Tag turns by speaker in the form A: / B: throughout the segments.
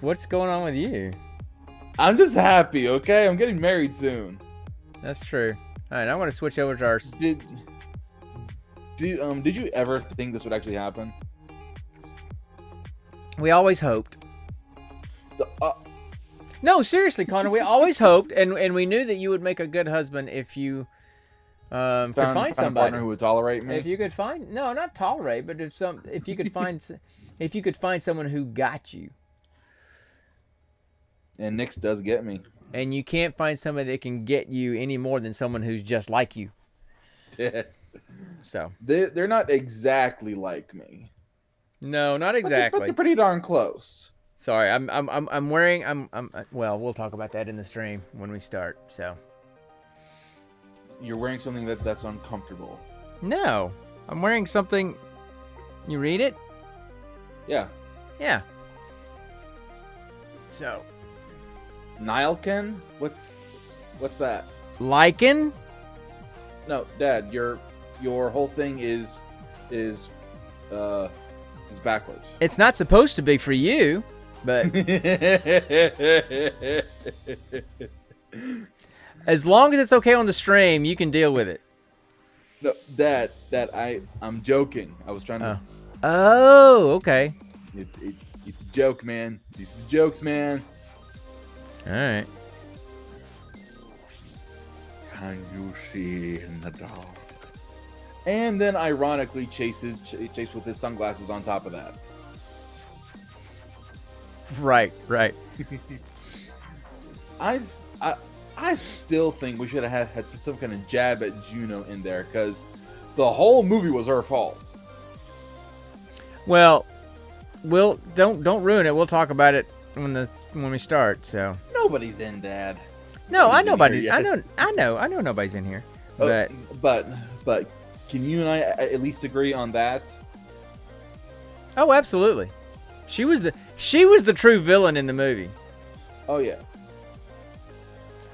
A: What's going on with you?
B: I'm just happy, okay? I'm getting married soon.
A: That's true. All right, I want to switch over to our.
B: Did you ever think this would actually happen?
A: We always hoped. No, seriously, Connor. We always hoped, and we knew that you would make a good husband if you could find somebody
B: a partner who would tolerate me.
A: If you could find not tolerate, but if you could find someone who got you.
B: And Nix does get me.
A: And you can't find somebody that can get you any more than someone who's just like you. So
B: they're not exactly like me.
A: No, not exactly.
B: But they're pretty darn close.
A: Sorry, I'm wearing well, we'll talk about that in the stream when we start. So
B: you're wearing something that's uncomfortable.
A: No, I'm wearing something. You read it?
B: Yeah.
A: Yeah. So.
B: Nilekin? What's that?
A: Lichen?
B: No, Dad, your whole thing is backwards.
A: It's not supposed to be for you, but as long as it's okay on the stream, you can deal with it.
B: No, Dad, I'm joking. I was trying to.
A: Oh, okay.
B: It's a joke, man. These are the jokes, man.
A: All right.
B: Can you see in the dark? And then, ironically, chase with his sunglasses on top of that.
A: Right.
B: I still think we should have had some kind of jab at Juno in there, because the whole movie was her fault.
A: Well, don't ruin it. We'll talk about it when we start. So
B: nobody's in, Dad.
A: No, I know nobody's. I know nobody's in here.
B: But can you and I at least agree on that?
A: Oh, absolutely. She was the true villain in the movie.
B: Oh yeah.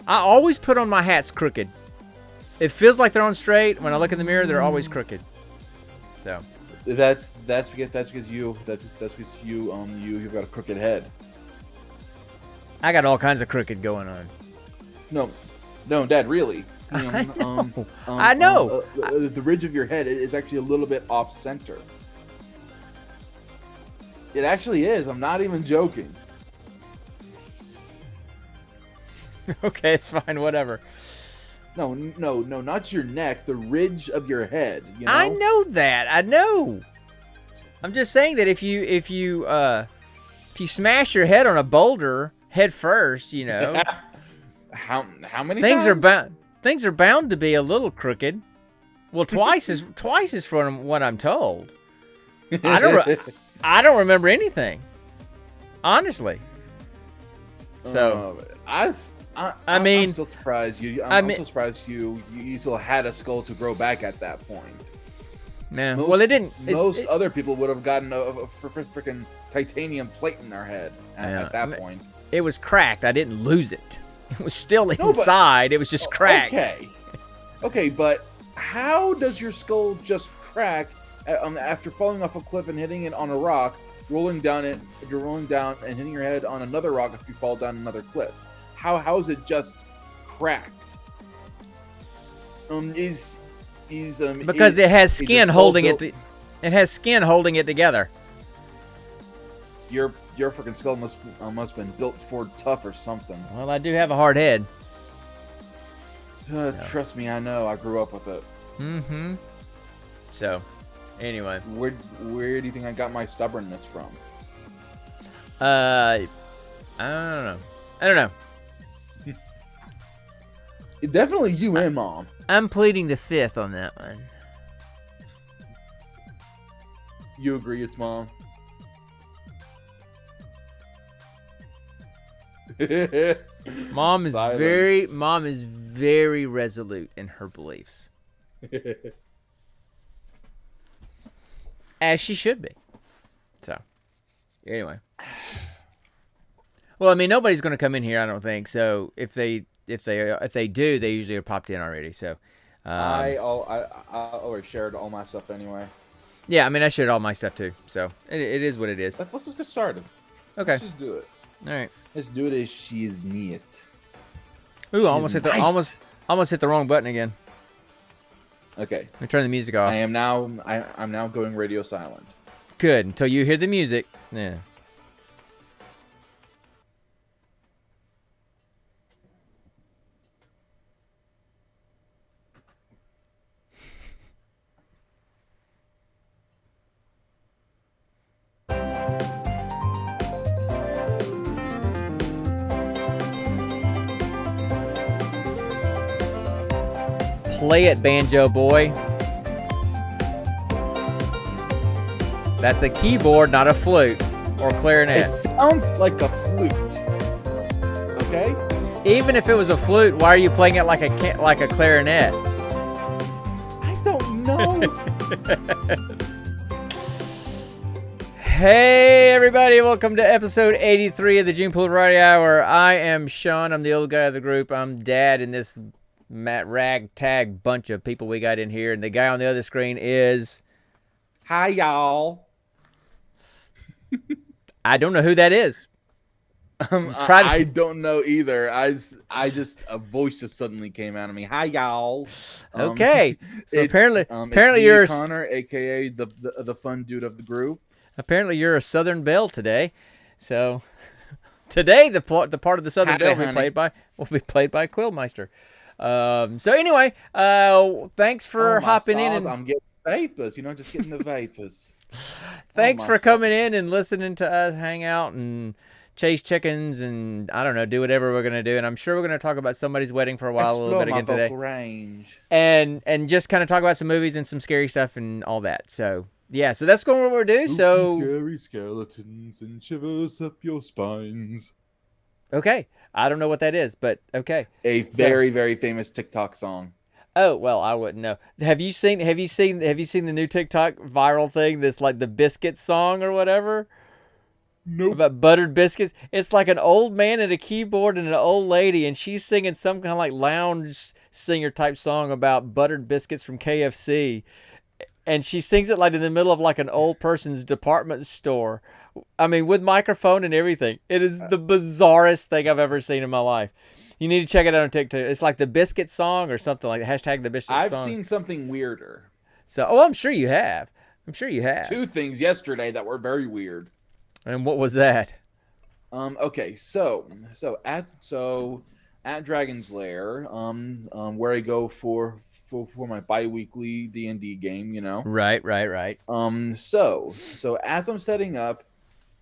A: I always put on my hats crooked. It feels like they're on straight. When I look in the mirror, they're always crooked. So.
B: That's because you've got a crooked head.
A: I got all kinds of crooked going on.
B: No, Dad, really.
A: I know.
B: The ridge of your head is actually a little bit off center. It actually is. I'm not even joking.
A: Okay, it's fine. Whatever.
B: No, not your neck. The ridge of your head. You know?
A: I know that. I know. I'm just saying that if you smash your head on a boulder head first, you know.
B: How many
A: things
B: times?
A: Things are bound to be a little crooked. Well, twice is from what I'm told. I don't remember anything, honestly. So I'm
B: still surprised you. I'm so surprised you still had a skull to grow back at that point.
A: Man, well, it didn't.
B: Most other people would have gotten a freaking titanium plate in their head at that point.
A: It was cracked. I didn't lose it. It was still inside. It was just cracked.
B: Okay, but how does your skull just crack after falling off a cliff and hitting it on a rock, rolling down and hitting your head on another rock if you fall down another cliff? How is it just cracked?
A: Because it has skin holding it. It has skin holding it together.
B: Your freaking skull must have been built Ford tough or something.
A: Well, I do have a hard head.
B: Trust me, I know. I grew up with it.
A: Mm-hmm. So, anyway,
B: where do you think I got my stubbornness from?
A: I don't know.
B: Definitely you and Mom.
A: I'm pleading the fifth on that one.
B: You agree it's Mom?
A: Mom is very resolute in her beliefs. As she should be. So, anyway. Well, I mean, nobody's going to come in here, I don't think. So, if they do, they usually are popped in already. So,
B: I always shared all my stuff anyway.
A: Yeah, I mean, I shared all my stuff too, so it is what it is.
B: Let's just get started.
A: Okay.
B: Let's just do it.
A: All right.
B: Let's do it as she's neat.
A: Ooh, I almost hit the wrong button again.
B: Okay.
A: Let me turn the music off.
B: I'm now going radio silent.
A: Good, until you hear the music. Yeah. Play it, Banjo Boy. That's a keyboard, not a flute or clarinet.
B: It sounds like a flute. Okay?
A: Even if it was a flute, why are you playing it like a clarinet?
B: I don't know.
A: Hey everybody, welcome to episode 83 of the June Pool Variety Hour. I am Sean, I'm the old guy of the group. I'm Dad in this ragtag bunch of people we got in here, and the guy on the other screen is...
B: Hi, y'all.
A: I don't know who that is.
B: I don't know either. I just a voice just suddenly came out of me. Hi, y'all.
A: Okay, so apparently
B: it's
A: you're
B: Connor, aka the fun dude of the group.
A: Apparently you're a Southern Belle today. So today the part of the Southern Belle will be played by Quillmeister. So anyway, thanks for hopping in. And
B: I'm getting vapors, just getting the vapors.
A: Thanks for coming in and listening to us hang out and chase chickens and, I don't know, do whatever we're going to do. And I'm sure we're going to talk about somebody's wedding for a while, a little bit again today.
B: Range.
A: And just kind of talk about some movies and some scary stuff and all that. So, yeah, so that's going what we're doing. So
B: scary skeletons and shivers up your spines.
A: Okay. I don't know what that is, but okay.
B: A very, very famous TikTok song.
A: Oh, well, I wouldn't know. Have you seen the new TikTok viral thing that's like the biscuit song or whatever?
B: Nope.
A: About buttered biscuits? It's like an old man and a keyboard and an old lady, and she's singing some kind of like lounge singer type song about buttered biscuits from KFC. And she sings it like in the middle of like an old person's department store. I mean, with microphone and everything. It is the bizarrest thing I've ever seen in my life. You need to check it out on TikTok. It's like the biscuit song or something like hashtag the biscuit song.
B: I've seen something weirder.
A: So, I'm sure you have.
B: Two things yesterday that were very weird.
A: And what was that?
B: Okay, so at Dragon's Lair, where I go for my bi-weekly D&D game,
A: Right.
B: So as I'm setting up,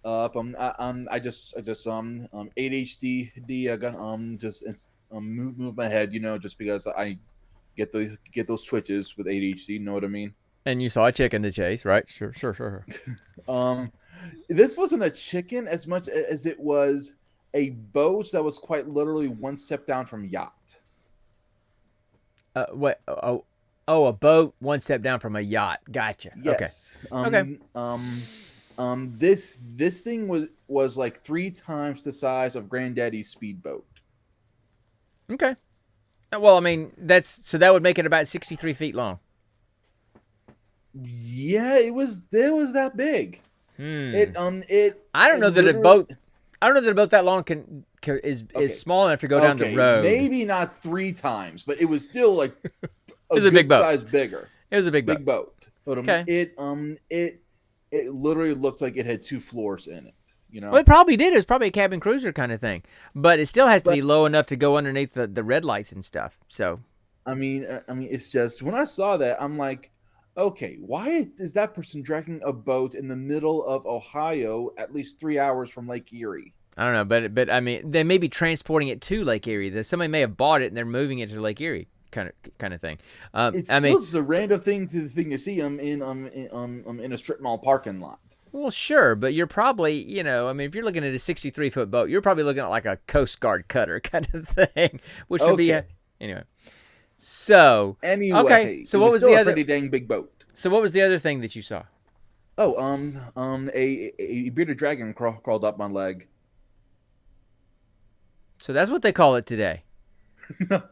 B: I just ADHD move my head, just because I get those twitches with ADHD, you know what I mean?
A: And you saw a chicken to chase, right? Sure.
B: This wasn't a chicken as much as it was a boat that was quite literally one step down from yacht.
A: What? Oh, a boat one step down from a yacht. Gotcha.
B: Yes.
A: Okay.
B: This thing was like 3 times the size of Granddaddy's speedboat.
A: Okay. Well, I mean, that would make it about 63 feet long.
B: Yeah, it was that big. I
A: don't know that a boat that long is small enough to go down the road.
B: Maybe not 3 times, but it was still like
A: a big boat.
B: Size bigger.
A: It was a big boat.
B: But
A: okay.
B: It literally looked like it had 2 floors in it.
A: Well, it probably did. It was probably a cabin cruiser kind of thing, but it still has to be low enough to go underneath the red lights and stuff. So,
B: I mean, it's just when I saw that, I'm like, okay, why is that person dragging a boat in the middle of Ohio, at least 3 hours from Lake Erie?
A: I don't know, but I mean, they may be transporting it to Lake Erie. Somebody may have bought it and they're moving it to Lake Erie, kind of thing.
B: It's a random thing to see. I'm in a strip mall parking lot.
A: Well, sure, but you're probably, if you're looking at a 63-foot boat, you're probably looking at like a Coast Guard cutter kind of thing, which would be anyway. So okay. So what was the other
B: pretty dang big boat?
A: So what was the other thing that you saw?
B: Oh, a bearded dragon crawled up my leg.
A: So that's what they call it today.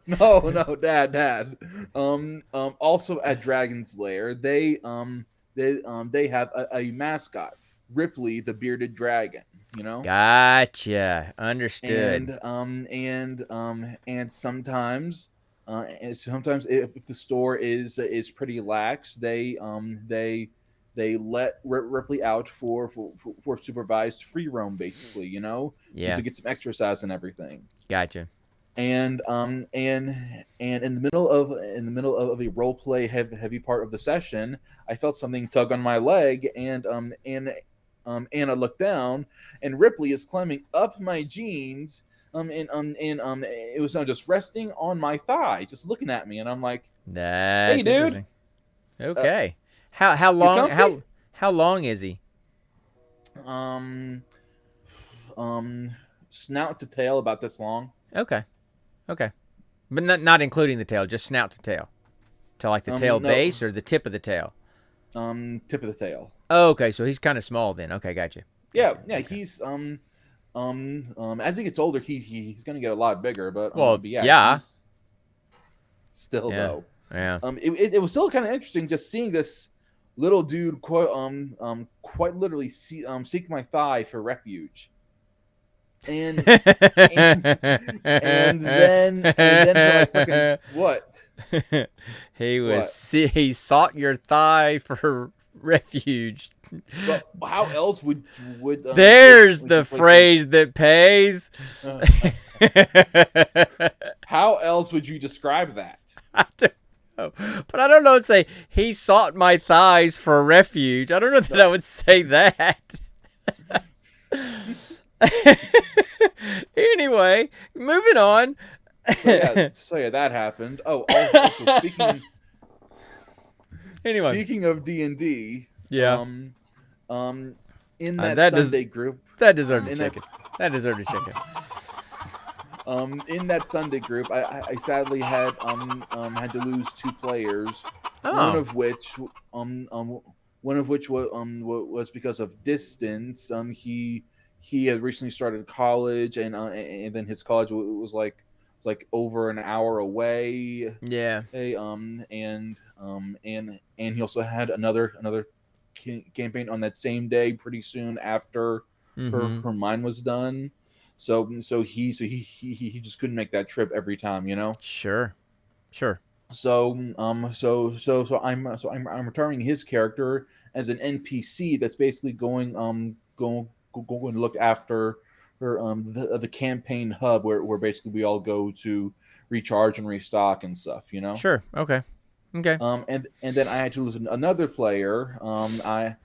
B: No, Dad. Also at Dragon's Lair, they they have a mascot, Ripley the bearded dragon. You know,
A: Gotcha. Understood.
B: and sometimes if the store is pretty lax, they let Ripley out for supervised free roam, basically,
A: Yeah.
B: to get some exercise and everything.
A: Gotcha.
B: And in the middle of a role play heavy part of the session, I felt something tug on my leg, and I looked down, and Ripley is climbing up my jeans, and it was just resting on my thigh, just looking at me, and I'm like, "Hey,
A: That's
B: dude,
A: interesting.
B: uh,
A: Okay. How
B: you
A: long
B: comfy?"
A: how long is he?
B: Um, um, Snout to tail, about this long.
A: Okay. Okay. But not including the tail, just snout to tail. To like the tail
B: No,
A: base or the tip of the tail.
B: tip of the tail.
A: Oh, okay, so he's kind of small then. Okay, gotcha.
B: Yeah,
A: Gotcha.
B: yeah,
A: Okay.
B: he's as he gets older, he's gonna get a lot bigger,
A: Well,
B: but yeah,
A: yeah.
B: he's still
A: Yeah.
B: though.
A: Yeah.
B: It was still kind of interesting just seeing this little dude quite literally seek my thigh for refuge, and and and then for like fucking what.
A: He sought your thigh for refuge.
B: But how else
A: There's
B: would you
A: the
B: place it?
A: phrase that pays.
B: Uh, how else would you describe that?
A: I don't know. But I don't know. It'd say he sought my thighs for refuge. I don't know that I would say that. Anyway, moving on.
B: So yeah, that happened. Oh, also
A: Anyway,
B: speaking of D&D,
A: yeah,
B: um, in that
A: that does
B: Sunday group,
A: that deserved a
B: in that
A: chicken. That deserved a chicken.
B: in that Sunday group, I sadly had to lose two players, one
A: Oh,
B: of which um um was because of distance. He had recently started college, and then his college was like over an hour away.
A: yeah.
B: And he also had another campaign on that same day, pretty soon after
A: Mm-hmm.
B: her mine was done. So he just couldn't make that trip every time.
A: Sure. Sure.
B: So I'm returning his character as an NPC that's basically going to look after the campaign hub, where basically we all go to recharge and restock and stuff.
A: Sure. Okay. Okay.
B: And then I had to lose another player. I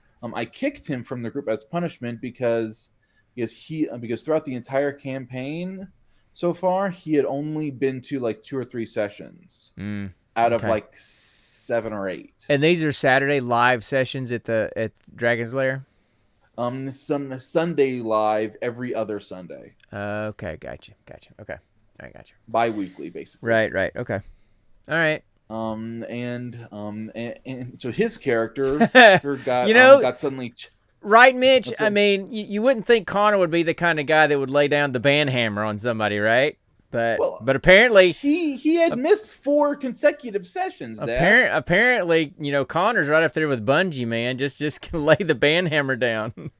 B: kicked him from the group as punishment because throughout the entire campaign so far, he had only been to like 2 or 3 sessions
A: Mm,
B: out of
A: okay.
B: like 7 or 8.
A: And these are Saturday live sessions at Dragon's Lair.
B: Some Sunday live every other Sunday,
A: Okay. Gotcha. Gotcha. Okay. I gotcha.
B: bi-weekly basically.
A: Right. Right. Okay. All right.
B: And so his character
A: You know,
B: got suddenly
A: right, Mitch?
B: what's
A: I
B: it?
A: mean, you wouldn't think Connor would be the kind of guy that would lay down the band hammer on somebody, right? But
B: Well,
A: but apparently,
B: he had missed 4 consecutive sessions, Dad.
A: apparently, Connor's right up there with Bungie, man. Just lay the band hammer down.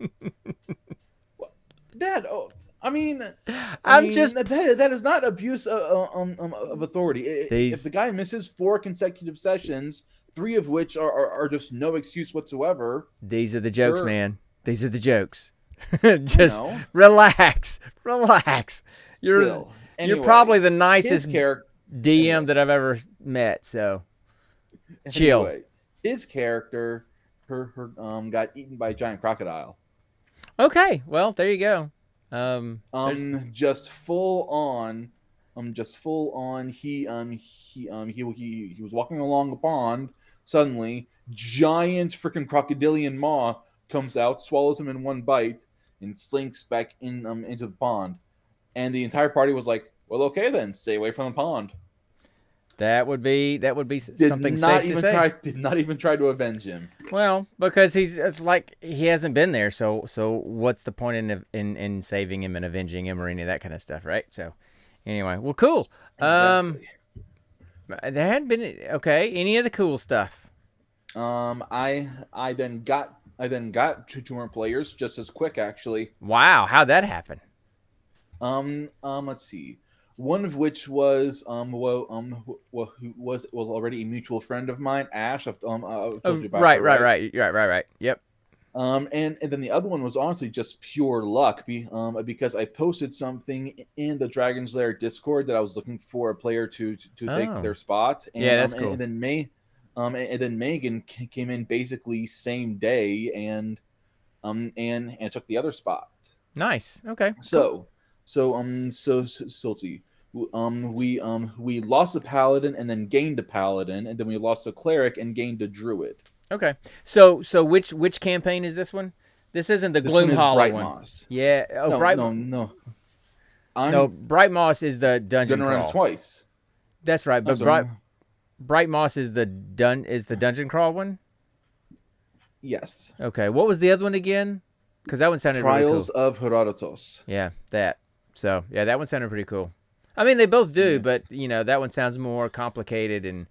B: Dad, I
A: I'm
B: mean
A: just
B: that is not abuse of authority. If
A: these
B: the guy misses 4 consecutive sessions, 3 of which are just no excuse whatsoever,
A: these are the jokes,
B: sure,
A: man. These are the jokes.
B: I
A: Just
B: know.
A: relax, relax. You're
B: Still,
A: you're probably
B: anyway,
A: the
B: his
A: nicest
B: character.
A: DM
B: Anyway,
A: that I've ever met. So chill.
B: anyway, his character, her got eaten by a giant crocodile.
A: Okay, well there you go. There's
B: Just full on, just full on. He was walking along the pond. Suddenly, giant freaking crocodilian maw comes out, swallows him in one bite, and slinks back into the pond. And the entire party was like, "Well, okay then, stay away from the pond."
A: that would be
B: Did
A: something
B: not
A: safe to
B: even
A: say.
B: try. Did not even try to avenge him.
A: Well, because it's like he hasn't been there, so what's the point in saving him and avenging him or any of that kind of stuff, right? So anyway, well, cool.
B: Exactly.
A: There hadn't been okay. Any of the cool stuff?
B: I then got two more players just as quick actually.
A: Wow, how'd that happen?
B: Let's see. One of which was who was already a mutual friend of mine, Ash. I've told
A: Oh,
B: you about
A: right,
B: her,
A: right,
B: right?
A: right, right, right, right. Yep.
B: And then the other one was honestly just pure luck, because I posted something in the Dragon's Lair Discord that I was looking for a player to take
A: Oh,
B: their spot,
A: yeah,
B: and
A: that's
B: and
A: cool.
B: then and then Megan came in basically same day and took the other spot.
A: Nice. Okay, cool.
B: So, so let's see. We lost a paladin and then gained a paladin, and then we lost a cleric and gained a druid.
A: Okay. So which campaign is this one? This isn't the
B: This one
A: Gloom
B: is
A: Hollow
B: Bright
A: one.
B: Moss.
A: Yeah. Oh,
B: No,
A: Bright.
B: no, no.
A: No,
B: I'm
A: Bright Moss is the dungeon
B: gonna run it
A: crawl.
B: twice.
A: That's right. But
B: So,
A: Bright Moss is the dungeon crawl one.
B: yes.
A: Okay. What was the other one again? Because that one sounded really
B: Trials
A: cool.
B: of Herodotus.
A: Yeah, that. So yeah, that one sounded pretty cool. I mean, they both do,
B: Yeah.
A: but that one sounds more complicated. And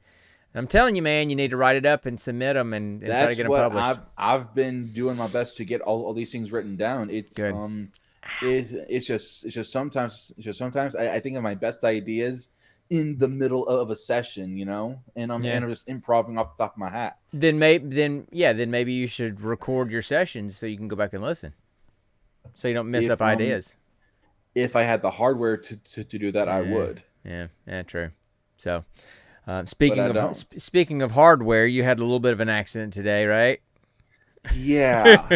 A: I'm telling you, man, you need to write it up and submit them and try to
B: That's
A: get them
B: what
A: published.
B: I've been doing my best to get all these things written down.
A: Good.
B: It's just sometimes I think of my best ideas in the middle of a session,
A: Yeah.
B: and I'm just improvising off the top of my hat.
A: Then maybe you should record your sessions so you can go back and listen, so you don't mess
B: If
A: up ideas.
B: if I had the hardware to do that, I
A: Yeah,
B: would,
A: yeah, true. So,
B: but
A: speaking
B: I
A: of
B: don't.
A: speaking of hardware, you had a little bit of an accident today, right?
B: Yeah.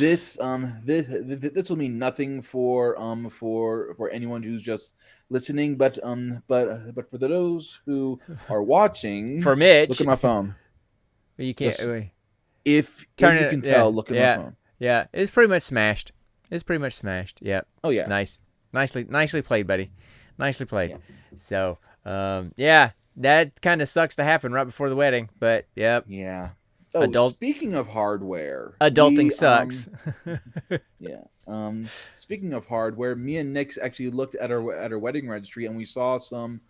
B: This will mean nothing for anyone who's just listening, but for those who are watching,
A: For
B: look
A: Mitch,
B: at my phone.
A: you can't
B: Just if
A: turn
B: you
A: it.
B: can
A: Yeah,
B: tell, look at my
A: yeah,
B: phone.
A: yeah. It's pretty much smashed. It's pretty much smashed. Yep.
B: Oh yeah,
A: Nice, nicely played, buddy. Nicely played.
B: yeah,
A: So, yeah, that kind of sucks to happen right before the wedding, but yep.
B: yeah. Oh,
A: Adult
B: speaking of hardware,
A: adulting sucks.
B: yeah. Speaking of hardware, me and Nick actually looked at our wedding registry, and we saw some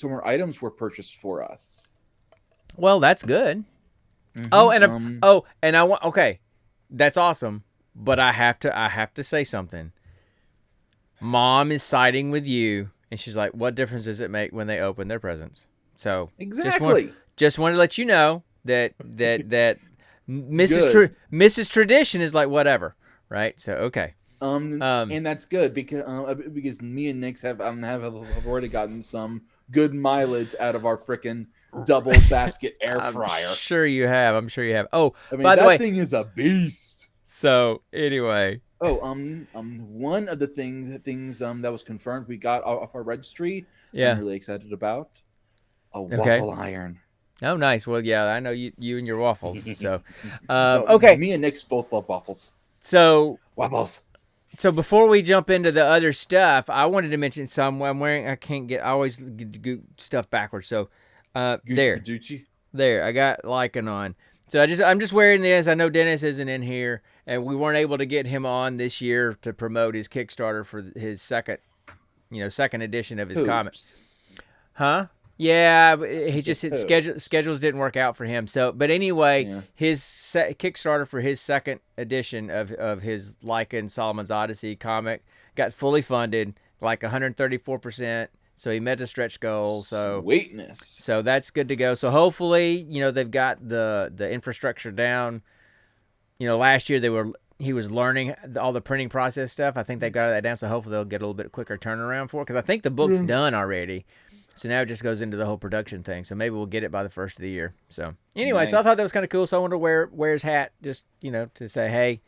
B: more items were purchased for us.
A: Well, that's good. Oh,
B: Mm-hmm.
A: and I want okay, that's awesome. But I have to say something. Mom is siding with you, and she's like, "What difference does it make when they open their presents?" So
B: Exactly.
A: just want to let you know that
B: Good.
A: Mrs. Tradition is like whatever, right? So okay. Um,
B: And that's good because me and Nick's have already gotten some good mileage out of our freaking double basket air
A: I'm
B: fryer.
A: sure you have. I'm sure you have. Oh,
B: I mean,
A: by the
B: that
A: way,
B: thing is a beast.
A: so anyway,
B: Oh, one of the things that was confirmed we got off our registry. I'm
A: yeah,
B: really excited about a
A: okay.
B: waffle iron.
A: Oh, nice. Well, yeah, I know you and your waffles. So,
B: No,
A: okay.
B: me and Nick's both love waffles.
A: So
B: Waffles.
A: So before we jump into the other stuff, I wanted to mention some. I'm wearing. I can't get. I always get stuff backwards. So,
B: Gucci Gucci.
A: there. I got Lycan on. So I'm just wearing this. I know Dennis isn't in here, and we weren't able to get him on this year to promote his Kickstarter for his second edition of his comic.
B: Hoops.
A: Huh? Yeah, but he
B: It's
A: just
B: just
A: his
B: who.
A: schedules didn't work out for him. So, but anyway,
B: Yeah.
A: his Kickstarter for his second edition of his Lycan Solomon's Odyssey comic got fully funded, like 134%. So he met the stretch goal.
B: Sweetness.
A: So that's good to go. So hopefully, they've got the infrastructure down. Last year he was learning all the printing process stuff. I think they got that down. So hopefully they'll get a little bit quicker turnaround for it, because I think the book's done already. So now it just goes into the whole production thing. So maybe we'll get it by the first of the year. So anyway, so I thought that
B: Nice.
A: was kind of cool. So I wanted to wear his hat, just to say, hey,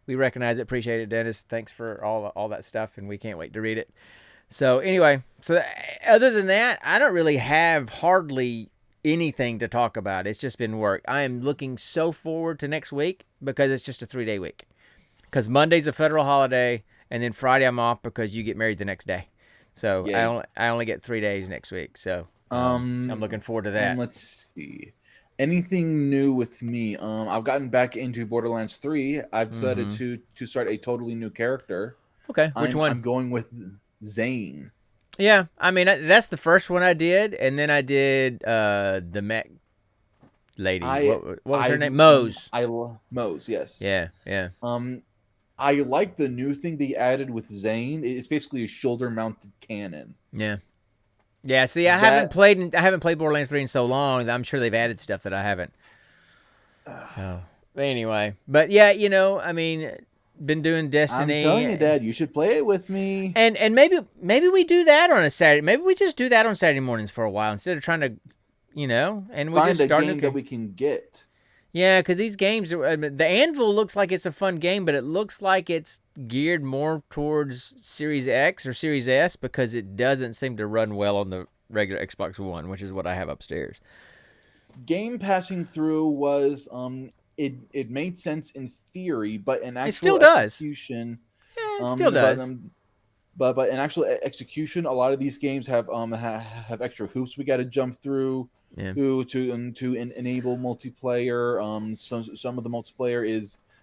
A: we recognize it, appreciate it, Dennis. Thanks for all that stuff, and we can't wait to read it. So anyway, other than that, I don't really have hardly anything to talk about. It's just been work. I am looking so forward to next week because it's just a 3-day week. Because Monday's a federal holiday, and then Friday I'm off because you get married the next day. So
B: Yay.
A: I only get 3 days next week. So I'm looking forward to that.
B: Let's see. Anything new with me? I've gotten back into Borderlands 3. I've decided
A: Mm-hmm.
B: to start a totally new character.
A: Okay, which
B: I'm
A: one?
B: going with Zane.
A: Yeah, I mean that's the first one I did, and then I did the mech lady.
B: I
A: What was her name? Mose.
B: Mose, yes.
A: Yeah, yeah,
B: Um, I like the new thing they added with Zane. It's basically a shoulder-mounted cannon.
A: yeah. Yeah, see,
B: That
A: I haven't played Borderlands 3 in so long that I'm sure they've added stuff that I haven't. So, anyway, but yeah, I mean, been doing
B: I'm telling you,
A: Destiny,
B: Dad, you should play it with me.
A: and maybe we do that on a Saturday. Maybe we just do that on Saturday mornings for a while instead of trying to, and we
B: Find
A: just
B: a
A: start
B: game that we can get.
A: Yeah, because these games are. I mean, the Anvil looks like it's a fun game, but it looks like it's geared more towards Series X or Series S because it doesn't seem to run well on the regular Xbox One, which is what I have upstairs.
B: Game passing through was it made sense in theory, but in
A: It still
B: actual
A: does.
B: execution,
A: It still does.
B: but in actual execution, a lot of these games have extra hoops we got to jump through
A: Yeah.
B: enable multiplayer. Some of the multiplayer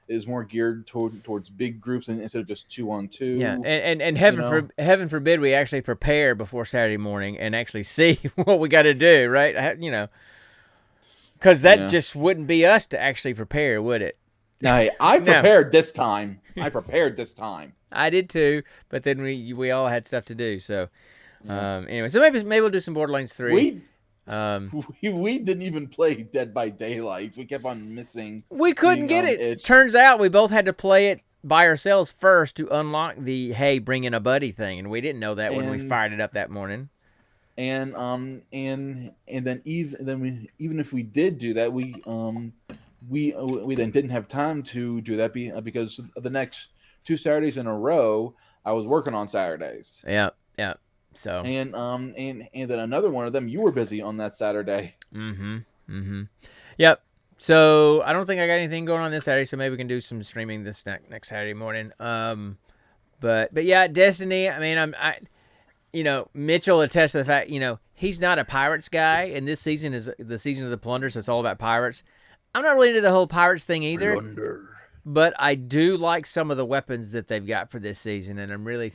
B: is more geared towards big groups instead of just 2-on-2.
A: Yeah, and
B: You know,
A: heaven forbid we actually prepare before Saturday morning and actually see what we got to do, right? Because that
B: yeah.
A: just wouldn't be us to actually prepare, would it?
B: Now, hey, I
A: No.
B: prepared this time. I prepared this time.
A: I did too, but then we all had stuff to do. So
B: Yeah.
A: anyway, so maybe we'll do some Borderlands 3.
B: We
A: Um,
B: we didn't even play Dead by Daylight. We kept on missing
A: we couldn't
B: being
A: get it.
B: itch.
A: Turns out we both had to play it by ourselves first to unlock the hey, bring in a buddy thing, and we didn't know that when we
B: And
A: fired it up that morning.
B: and then even if we did do that, we then didn't have time to do that because the next 2 Saturdays in a row I was working on Saturdays.
A: Yeah, yeah. So.
B: And then another one of them you were busy on that Saturday.
A: Yep. So I don't think I got anything going on this Saturday, so maybe we can do some streaming this next Saturday morning. But yeah, Destiny. I mean, Mitchell attests to the fact, he's not a pirates guy, and this season is the season of the plunder, so it's all about pirates. I'm not really into the whole pirates thing either,
B: Plunder.
A: but I do like some of the weapons that they've got for this season, and I'm really.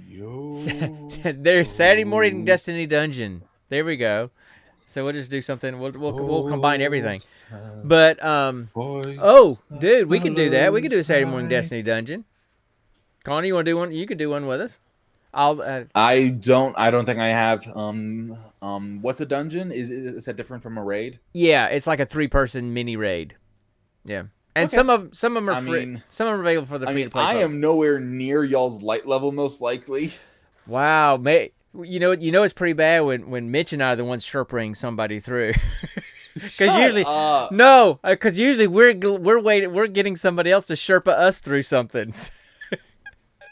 B: Yo.
A: There's Saturday morning Destiny dungeon. There we go. So we'll just do something. We'll combine everything. But dude, we could do that. We could do a Saturday morning Destiny dungeon. Connie, you want to do one? You could do one with us.
B: I don't think I have. What's a dungeon? Is that different from a raid?
A: Yeah, it's like a 3-person mini raid. Yeah, and
B: Okay.
A: some of them are free. Some of them are available for the free to play.
B: I am nowhere near y'all's light level, most likely.
A: Wow, mate. It's pretty bad when Mitch and I are the ones sherpering somebody through. Because usually we're waiting, we're getting somebody else to sherpa us through something.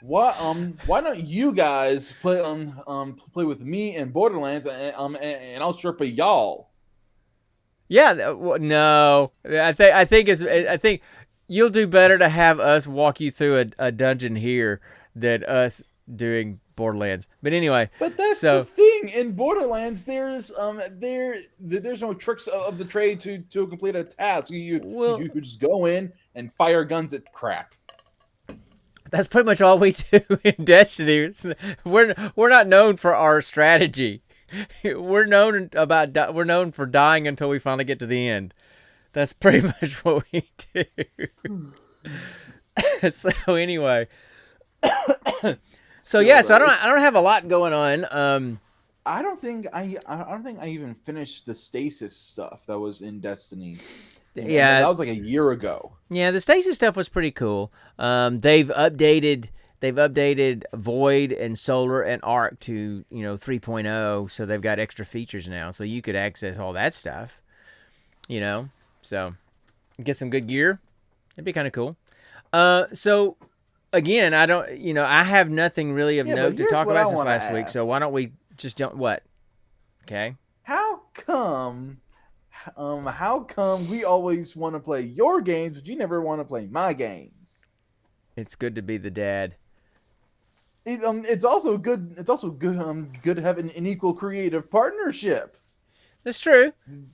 B: What why don't you guys play play with me in Borderlands and I'll Sherpa y'all.
A: Yeah, no, I think you'll do better to have us walk you through a dungeon here than us doing Borderlands. But anyway,
B: But that's the thing in Borderlands. There's no tricks of the trade to complete a task. You just go in and fire guns at crap.
A: That's pretty much all we do in Destiny. We're not known for our strategy. We're known for dying until we finally get to the end. That's pretty much what we do. So anyway, so I don't have a lot going on.
B: I don't think I even finished the stasis stuff that was in Destiny.
A: Yeah,
B: that was like a year ago.
A: Yeah, the stasis stuff was pretty cool. They've updated Void and Solar and Arc to 3.0, so they've got extra features now, so you could access all that stuff. So get some good gear. It'd be kind of cool. So again, I have nothing really of note to talk about since last week. So why don't we just jump? What? Okay.
B: How come we always want to play your games, but you never want to play my games?
A: It's good to be the dad.
B: It's also good. It's also good. Good to have an equal creative partnership.
A: That's true.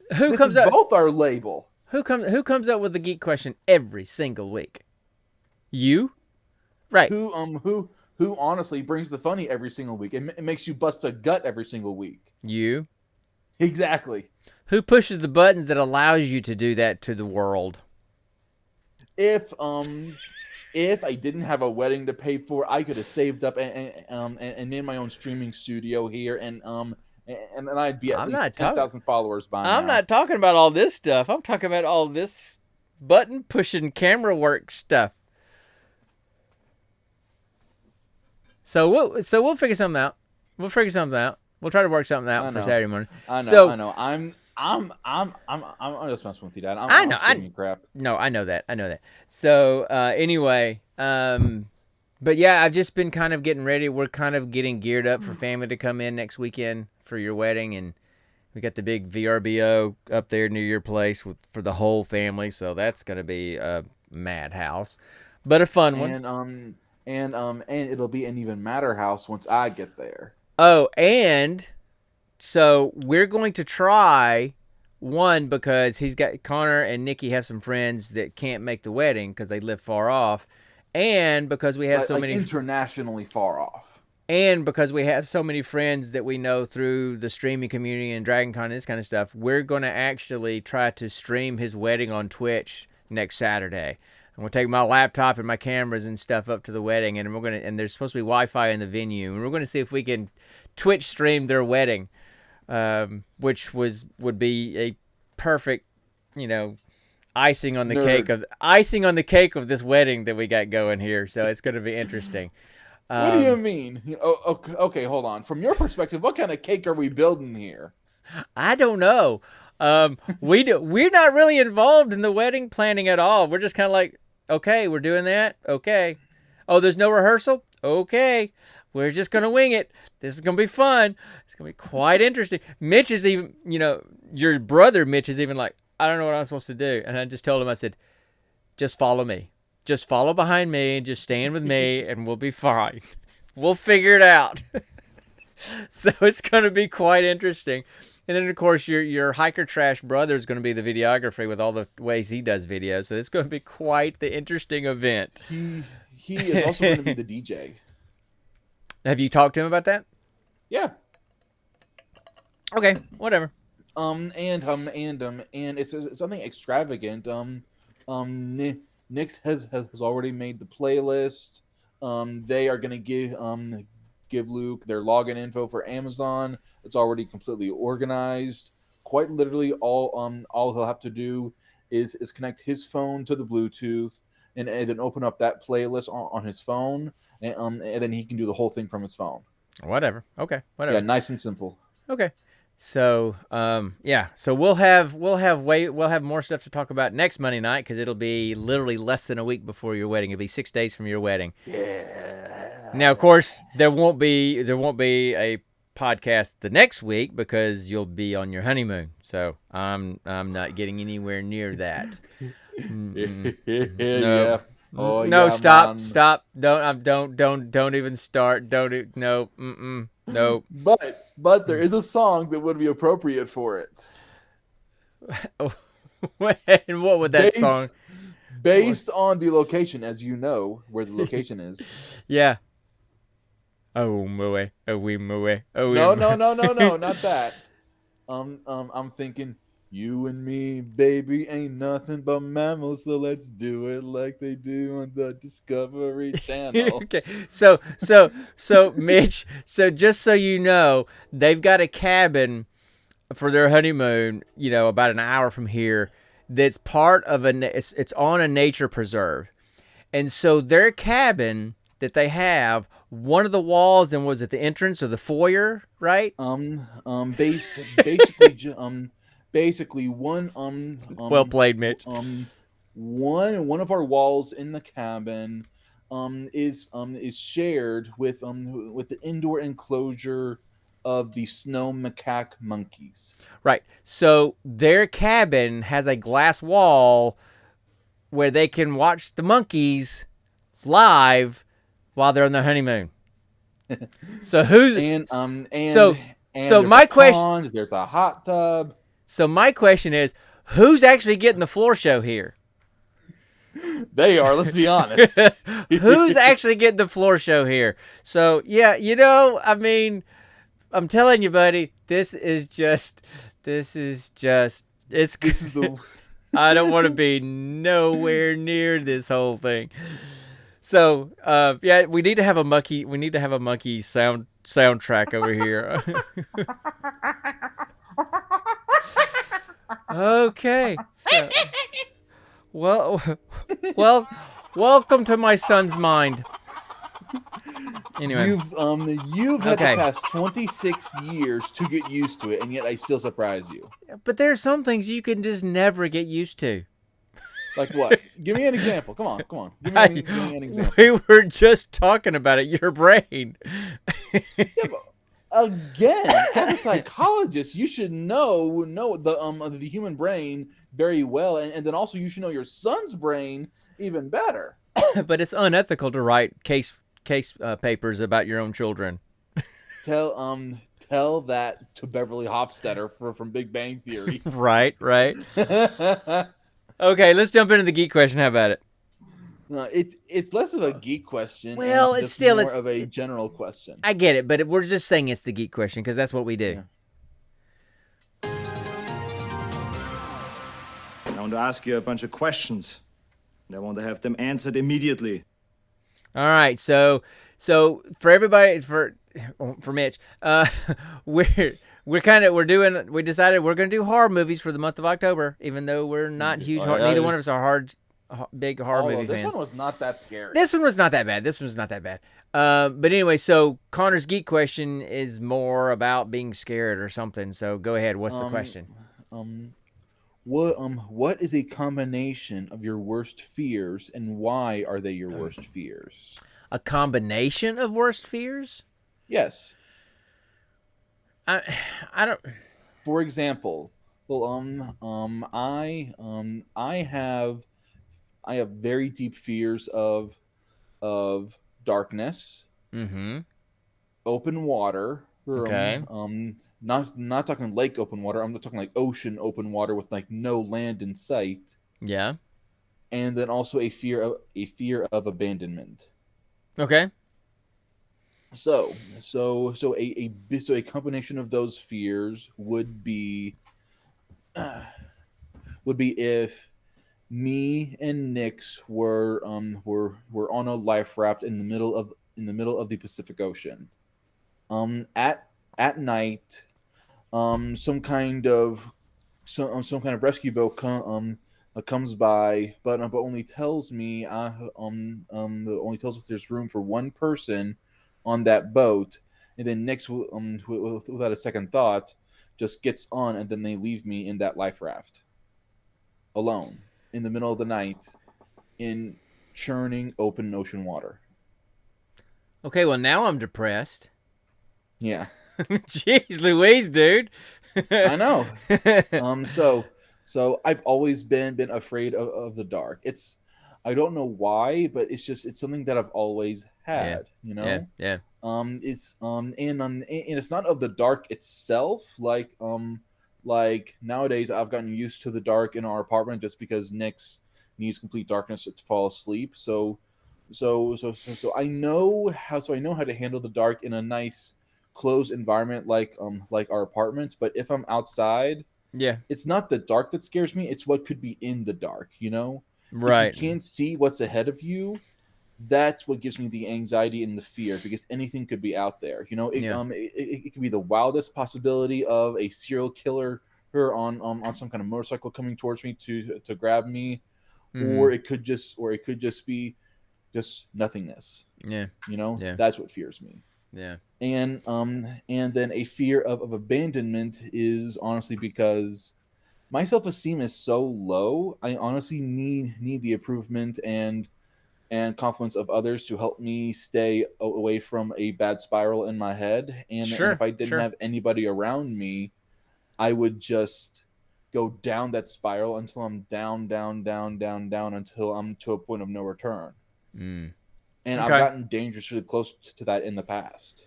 B: This is both our label.
A: Who comes up with the geek question every single week? You, right?
B: Who honestly brings the funny every single week? It makes you bust a gut every single week.
A: You,
B: exactly.
A: Who pushes the buttons that allows you to do that to the world?
B: If I didn't have a wedding to pay for, I could have saved up and made my own streaming studio here, and I'd be at
A: I'm
B: least
A: not talking.
B: 10,000 followers by
A: I'm
B: now.
A: not talking about all this stuff. I'm talking about all this button pushing camera work stuff. So we'll figure something out. We'll figure something out. We'll try to work something out for Saturday morning.
B: I know.
A: So,
B: I know. I'm just messing with you, Dad.
A: I know.
B: I'm giving you crap.
A: No, I know that. So anyway, but yeah, I've just been kind of getting ready. We're kind of getting geared up for family to come in next weekend for your wedding, and we got the big VRBO up there near your place for the whole family. So that's gonna be a madhouse, but a fun one.
B: And it'll be an even madder house once I get there.
A: Oh, and so we're going to try one because he's got Connor and Nikki have some friends that can't make the wedding because they live far off, and because we have so many
B: internationally far off,
A: and because we have so many friends that we know through the streaming community and Dragon Con and this kind of stuff. We're going to actually try to stream his wedding on Twitch next Saturday. I'm gonna take my laptop and my cameras and stuff up to the wedding, and there's supposed to be Wi-Fi in the venue, and we're gonna see if we can Twitch stream their wedding, which would be a perfect, icing on the cake of this wedding that we got going here. So it's gonna be interesting.
B: What do you mean? Okay, hold on. From your perspective, what kind of cake are we building here?
A: I don't know. We're not really involved in the wedding planning at all. We're just kind of like, okay, we're doing that. Okay. Oh, there's no rehearsal? Okay. We're just going to wing it. This is going to be fun. It's going to be quite interesting. Mitch is even, your brother Mitch is even like, I don't know what I'm supposed to do. And I just told him, I said, just follow me. Just follow behind me and just stand with me and we'll be fine. We'll figure it out. So it's going to be quite interesting. And then, of course, your hiker trash brother is going to be the videographer with all the ways he does videos. So it's going to be quite the interesting event.
B: He is also going to be the DJ.
A: Have you talked to him about that?
B: Yeah.
A: Okay, whatever.
B: And it's something extravagant. Nix has already made the playlist. They are going to give Luke their login info for Amazon. It's already completely organized. Quite literally, all he'll have to do is connect his phone to the Bluetooth and then open up that playlist on his phone, and then he can do the whole thing from his phone.
A: Whatever. Okay. Whatever.
B: Yeah, nice and simple.
A: Okay. So yeah. So we'll have more stuff to talk about next Monday night because it'll be literally less than a week before your wedding. It'll be 6 days from your wedding.
B: Yeah.
A: Now, of course, there won't be a podcast the next week because you'll be on your honeymoon. So I'm not getting anywhere near that.
B: Yeah. Oh,
A: no,
B: yeah,
A: stop,
B: man.
A: stop. Don't even start. No. No.
B: But there is a song that would be appropriate for it.
A: And what would that song?
B: Based on the location, as you know where the location is.
A: Yeah. Oh, moe. Oh, we moe. Oh,
B: no, not that. I'm thinking, you and me, baby, ain't nothing but mammals, so let's do it like they do on the Discovery Channel.
A: Okay. So Mitch, so just so you know, they've got a cabin for their honeymoon, about an hour from here that's part of it's on a nature preserve. And so their cabin that they have, one of the walls, and was it the entrance or the foyer, right?
B: Basically one
A: well played, Mitch.
B: One of our walls in the cabin is shared with the indoor enclosure of the snow macaque monkeys.
A: Right. So their cabin has a glass wall where they can watch the monkeys live while they're on their honeymoon. So so my question,
B: there's a hot tub.
A: So my question is, who's actually getting the floor show here?
B: They are, let's be honest.
A: Who's actually getting the floor show here? So, yeah, I'm telling you, buddy, this is This is just it's.
B: This is the
A: I don't want to be nowhere near this whole thing. So, yeah, we need to have a monkey. We need to have a monkey soundtrack over here. Okay. So, well, well, welcome to my son's mind. Anyway,
B: you've had
A: Okay.
B: the past 26 years to get used to it, and yet I still surprise you.
A: but there are some things you can just never get used to.
B: Like what? Give me an example. Come on. Give me an example.
A: We were just talking about it. Your brain.
B: Yeah, but again, as a psychologist, you should know the human brain very well, and then also you should know your son's brain even better.
A: But it's unethical to write case papers about your own children.
B: Tell that to Beverly Hofstadter from Big Bang Theory.
A: Right. Okay, let's jump into the geek question. How about it?
B: No, it's less of a geek question.
A: Well,
B: and
A: it's
B: just
A: still-
B: more
A: it's-
B: of a general question.
A: I get it, but we're just saying it's the geek question because that's what we do.
B: Yeah.
C: I want to ask you a bunch of questions, and I want to have them answered immediately.
A: All right, so for everybody, for Mitch, we decided we're gonna do horror movies for the month of October, even though we're not huge. Neither one of us are big horror movie
B: This
A: fans.
B: one was not that scary.
A: This one was not that bad. But anyway, so Connor's geek question is more about being scared or something. So go ahead. What's the question?
B: What is a combination of your worst fears, and why are they your worst fears?
A: A combination of worst fears?
B: Yes.
A: I don't.
B: For example, I have very deep fears of darkness,
A: Mm-hmm.
B: open water.
A: Okay.
B: Not talking lake open water. I'm not talking like ocean open water with like no land in sight.
A: Yeah.
B: And then also a fear of abandonment.
A: Okay.
B: So a combination of those fears would be if me and Nix were on a life raft in the middle of the Pacific Ocean. At night, some kind of rescue boat comes by, but only tells me only tells us there's room for one person on that boat, and then Nix without a second thought just gets on, and then they leave me in that life raft alone in the middle of the night in churning open ocean water.
A: Okay. Well, now I'm depressed.
B: Yeah.
A: Jeez Louise, dude.
B: I know. So I've always been afraid of the dark. I don't know why, but it's something that I've always had.
A: Yeah.
B: And it's not of the dark itself. Like nowadays, I've gotten used to the dark in our apartment just because Nix needs complete darkness to fall asleep. So I know how to handle the dark in a nice closed environment like our apartments. But if I'm outside,
A: Yeah.
B: it's not the dark that scares me, it's what could be in the dark.
A: Right.
B: If you can't see what's ahead of you, that's what gives me the anxiety and the fear, because anything could be out there. It could be the wildest possibility of a serial killer on some kind of motorcycle coming towards me to grab me,
A: Mhm.
B: or it could just be just nothingness.
A: Yeah. Yeah.
B: That's what fears me.
A: Yeah.
B: And then a fear of abandonment is honestly because my self-esteem is so low. I honestly need the improvement and confidence of others to help me stay away from a bad spiral in my head. And if I didn't have anybody around me, I would just go down that spiral until I'm down until I'm to a point of no return.
A: Mm.
B: And
A: Okay.
B: I've gotten dangerously close to that in the past.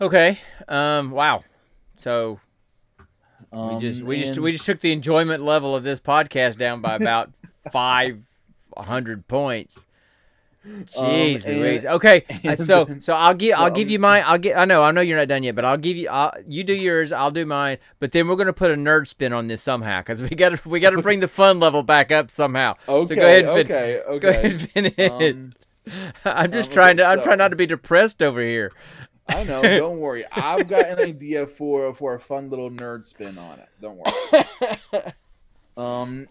A: Okay. Wow. So
B: And
A: we just took the enjoyment level of this podcast down by about 500 points. Jeez
B: And
A: Louise. Okay,
B: and
A: so
B: then,
A: I'll give you
B: um,
A: mine. I know you're not done yet, but I'll give you. You do yours. I'll do mine. But then we're gonna put a nerd spin on this somehow because we gotta bring the fun level back up somehow. So go ahead
B: okay,
A: and fin.
B: okay,
A: Go ahead
B: okay.
A: and finish it.
B: Um,
A: I'm
B: okay,
A: trying not
B: so
A: to be depressed over here.
B: I know. Don't worry. I've got an idea for a fun little nerd spin on it. Don't worry.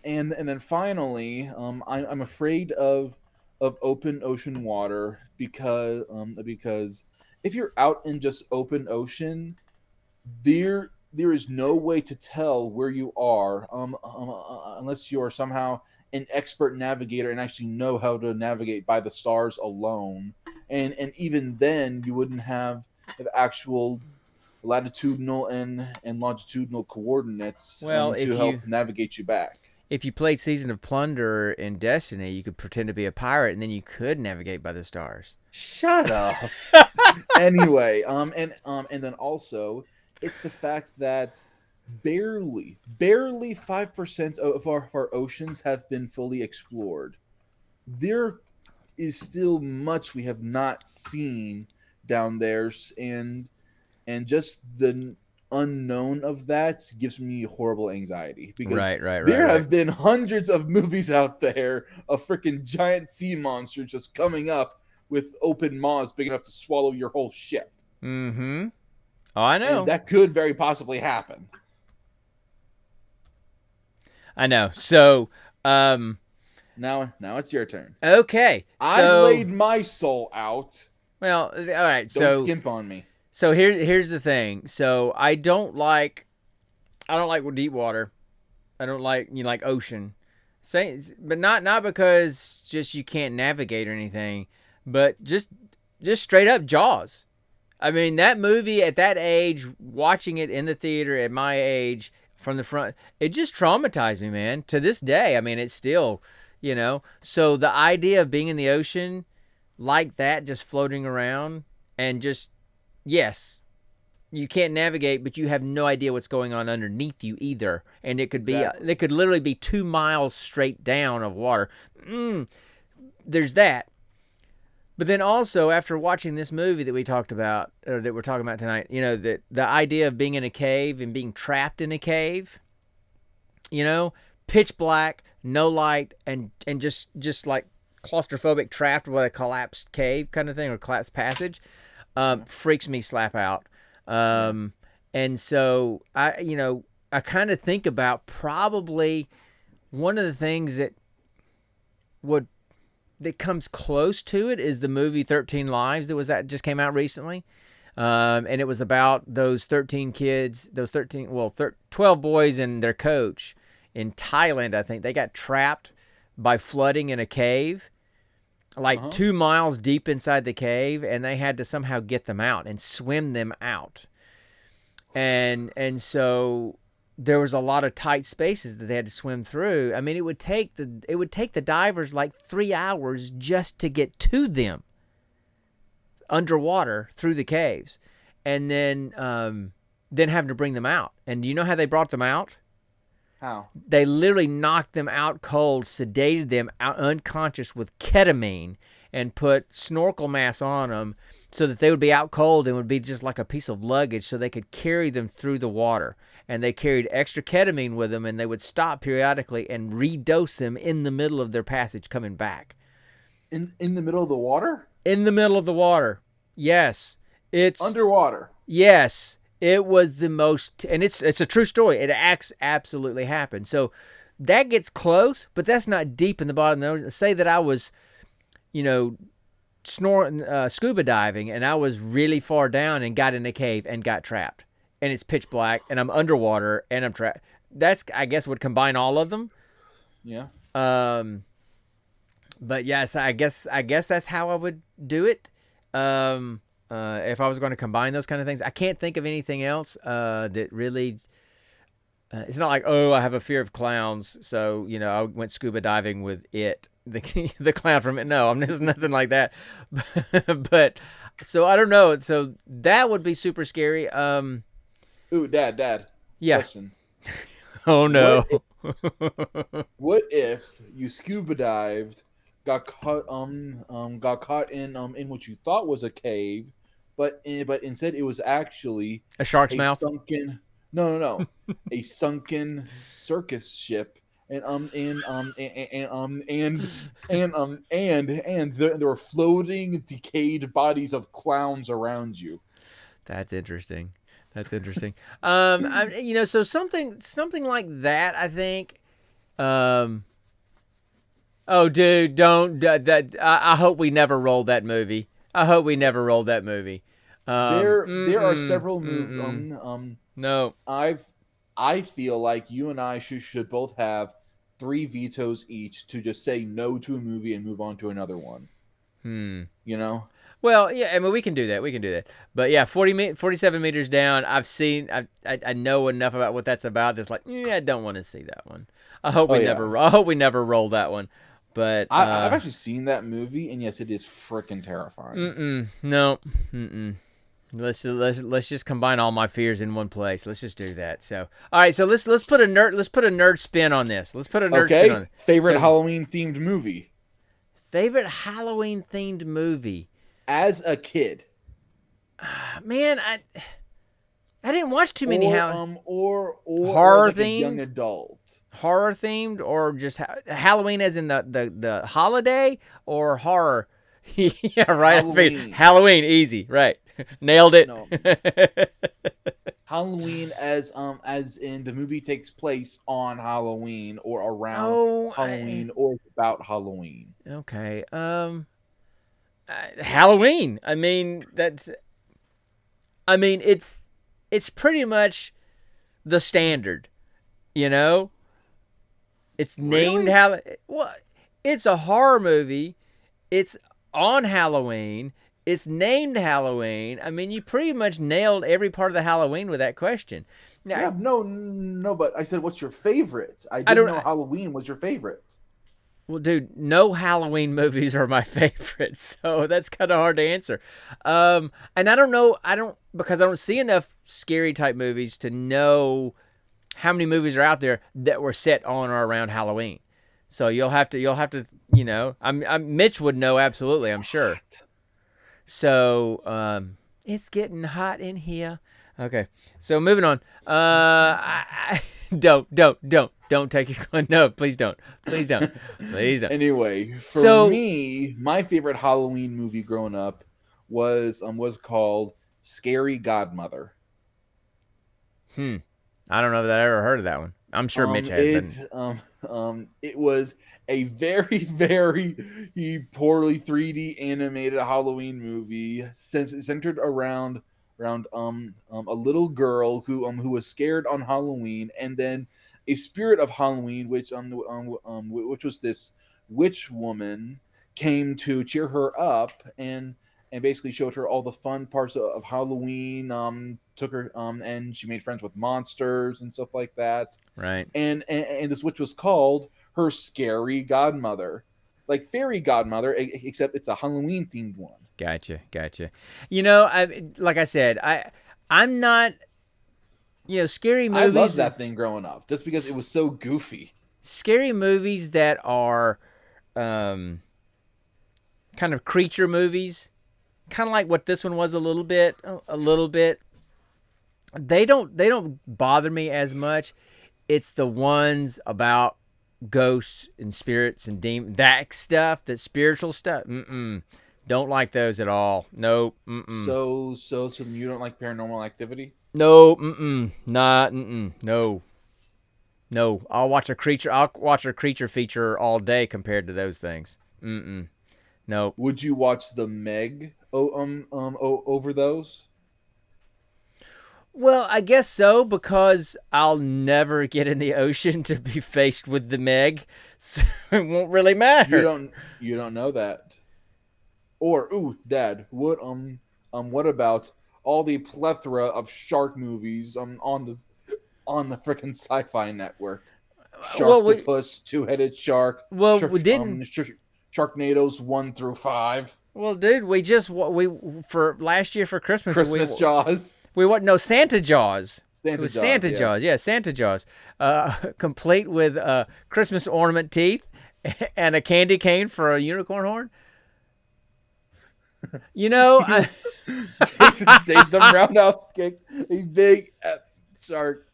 B: And then finally, I'm afraid of open ocean water because if you're out in just open ocean, there is no way to tell where you are unless you're somehow an expert navigator and actually know how to navigate by the stars alone. And even then, you wouldn't have actual latitudinal and longitudinal coordinates
A: Well,
B: to help navigate you back.
A: if you played Season of Plunder in Destiny, you could pretend to be a pirate, and then you could navigate by the stars.
B: Shut up. Anyway, and then also, it's the fact that barely 5% of our oceans have been fully explored. There is still much we have not seen down there, and just the unknown of that gives me horrible anxiety because there
A: Right.
B: have been hundreds of movies out there of freaking giant sea monsters just coming up with open maws big enough to swallow your whole ship.
A: Mm-hmm. Oh, I
B: And
A: know.
B: that could very possibly happen.
A: I know. So,
B: Now it's your turn.
A: okay.
B: I've
A: So,
B: laid my soul out.
A: well, all right.
B: Don't skimp on me.
A: So here's the thing. So I don't like deep water. I don't like like ocean. But not because just you can't navigate or anything, but just straight up Jaws. I mean, that movie at that age, watching it in the theater at my age from the front, it just traumatized me, man. To this day, I mean, it's still, So the idea of being in the ocean like that, just floating around and just, yes, you can't navigate, but you have no idea what's going on underneath you either. And
B: Exactly.
A: it could literally be 2 miles straight down of water. There's that. But then also, after watching this movie that we talked about, or that we're talking about tonight, that the idea of being in a cave and being trapped in a cave, pitch black, no light, and just like claustrophobic, trapped with a collapsed cave kind of thing, or collapsed passage, freaks me slap out.
B: Yeah.
A: And so I kind of think about probably one of the things that comes close to it is the movie 13 Lives that just came out recently. And it was about those 13 kids, 12 boys and their coach in Thailand, I think. They got trapped by flooding in a cave, like 2 miles deep inside the cave, and they had to somehow get them out and swim them out. And so there was a lot of tight spaces that they had to swim through. I mean, it would take the divers like 3 hours just to get to them underwater through the caves, and then having to bring them out. And do you know how they brought them out?
B: How?
A: They literally knocked them out cold, sedated them out unconscious with ketamine, and put snorkel masks on them so that they would be out cold and would be just like a piece of luggage so they could carry them through the water. And they carried extra ketamine with them, and they would stop periodically and redose them in the middle of their passage coming back.
B: In the middle of the water?
A: In the middle of the water. Yes. It's
B: Underwater.
A: Yes. It was the most, and it's a true story. It absolutely happened. So that gets close, but that's not deep in the bottom of the ocean. Say that I was, scuba diving, and I was really far down and got in a cave and got trapped, and it's pitch black, and I'm underwater and I'm trapped. That's, I guess, would combine all of them.
B: Yeah.
A: But yes, I guess that's how I would do it. If I was going to combine those kind of things, I can't think of anything else that really. It's not like, oh, I have a fear of clowns, so I went scuba diving with it, the clown from it. No, there's nothing like that. But so I don't know. So that would be super scary.
B: Ooh, Dad.
A: Yeah.
B: Question.
A: Oh no.
B: What if you scuba dived, got caught in what you thought was a cave, but instead it was actually
A: A shark's
B: a
A: mouth.
B: sunken a sunken circus ship, and there were floating decayed bodies of clowns around you.
A: That's interesting. That's interesting. So something like that. I think. Oh, dude, don't. I hope we never rolled that movie. I hope we never rolled that movie.
B: There are several movies.
A: No.
B: I feel like you and I should both have 3 vetoes each to just say no to a movie and move on to another one. You know?
A: Well, yeah, I mean, we can do that. We can do that. But yeah, 47 meters down. I know enough about what that's about. That's like, I don't want to see that one. I hope we never roll that one. But
B: I've actually seen that movie, and yes, it is freaking terrifying.
A: No. Let's just combine all my fears in one place. Let's just do that. So, all right. So let's put a nerd spin on this. Let's put a nerd spin on it.
B: Favorite Halloween themed movie?
A: Favorite Halloween themed movie
B: as a kid.
A: Man, I didn't watch too many
B: or
A: horror
B: like
A: themed,
B: a young adult.
A: Horror themed, or just Halloween as in the holiday, or horror. Yeah, right. Halloween, easy, right? Nailed it.
B: No. Halloween as in the movie takes place on Halloween or around Halloween or about Halloween.
A: Okay. Halloween. I mean, it's pretty much the standard, you know? It's named Well, it's a horror movie. It's on Halloween. It's named Halloween. I mean, you pretty much nailed every part of the Halloween with that question. Now,
B: yeah, no, but I said, what's your favorite? I didn't know Halloween was your favorite.
A: Well, dude, no Halloween movies are my favorites, so that's kind of hard to answer. And I don't know, because I don't see enough scary type movies to know how many movies are out there that were set on or around Halloween. So you'll have to, Mitch would know absolutely, I'm sure. So, it's getting hot in here. Okay, so moving on. Don't take it. No, please don't. Please don't.
B: Anyway, for me, my favorite Halloween movie growing up was called Scary Godmother.
A: I don't know that I ever heard of that one. I'm sure Mitch has.
B: It was a very, very poorly 3D animated Halloween movie, centered around a little girl who was scared on Halloween, and then a spirit of Halloween, which was this witch woman, came to cheer her up and basically showed her all the fun parts of Halloween. Took her and she made friends with monsters and stuff like that.
A: Right.
B: And this witch was called her Scary Godmother, like Fairy Godmother, except it's a Halloween themed one.
A: Gotcha. Like I said, I'm not. Scary movies.
B: I loved that thing growing up just because it was so goofy. Scary
A: movies that are, kind of creature movies, kind of like what this one was a little bit. They don't bother me as much. It's the ones about ghosts and spirits and demons, that stuff, that spiritual stuff. Don't like those at all. Nope.
B: So you don't like Paranormal Activity?
A: No. No. I'll watch a creature feature all day compared to those things. No.
B: Would you watch the Meg over those?
A: Well, I guess so, because I'll never get in the ocean to be faced with the Meg, so it won't really matter.
B: You don't know that. Or, Dad, what about all the plethora of shark movies on the freaking Sci-Fi Network? Sharktopus, Two-Headed Shark.
A: Well, we didn't.
B: Sharknadoes 1 through 5.
A: Well, dude, we for last year for Christmas.
B: Jaws.
A: Santa Jaws. Santa Jaws. Yeah, Santa Jaws. Complete with Christmas ornament teeth and a candy cane for a unicorn horn. You know,
B: Jason Statham roundhouse kick a big shark.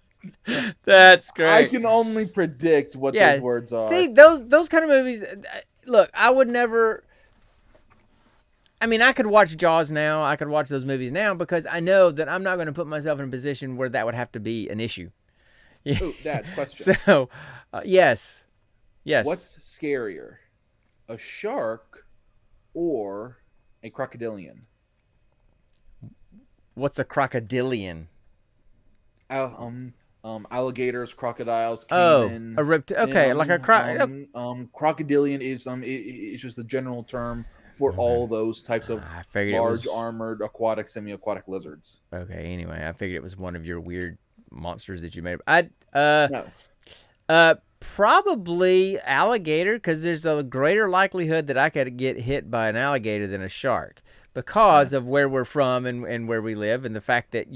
A: that's
B: I
A: great.
B: can only predict what
A: Yeah.
B: those words are.
A: See, those kind of movies. Look, I would never. I mean, I could watch Jaws now. I could watch those movies now because I know that I'm not going to put myself in a position where that would have to be an issue.
B: Ooh, Dad, question.
A: So, yes.
B: What's scarier, a shark or a crocodilian?
A: What's a crocodilian?
B: Alligators, crocodiles,
A: Oh,
B: caiman.
A: okay, like a
B: crocodilian is it's just the general term for all those types of
A: I figured
B: large
A: it was,
B: armored aquatic, semi-aquatic lizards.
A: okay. Anyway, I figured it was one of your weird monsters that you made.
B: No.
A: Probably alligator, because there's a greater likelihood that I could get hit by an alligator than a shark because of where we're from and where we live, and the fact that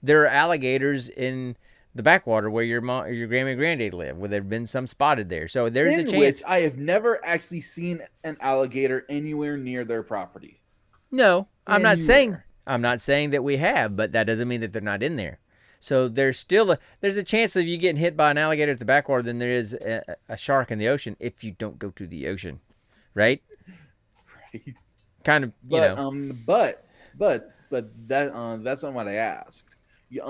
A: there are alligators in the backwater where your grandma and granddad live, where there've been some spotted there. So there's a
B: In
A: chance.
B: which I have never actually seen an alligator anywhere near their property.
A: No, I'm not
B: Anywhere.
A: saying that we have, but that doesn't mean that they're not in there. So there's a chance of you getting hit by an alligator at the backwater than there is a shark in the ocean if you don't go to the ocean, right?
B: Right.
A: Kind of, you
B: But
A: know.
B: but that's not what I asked. You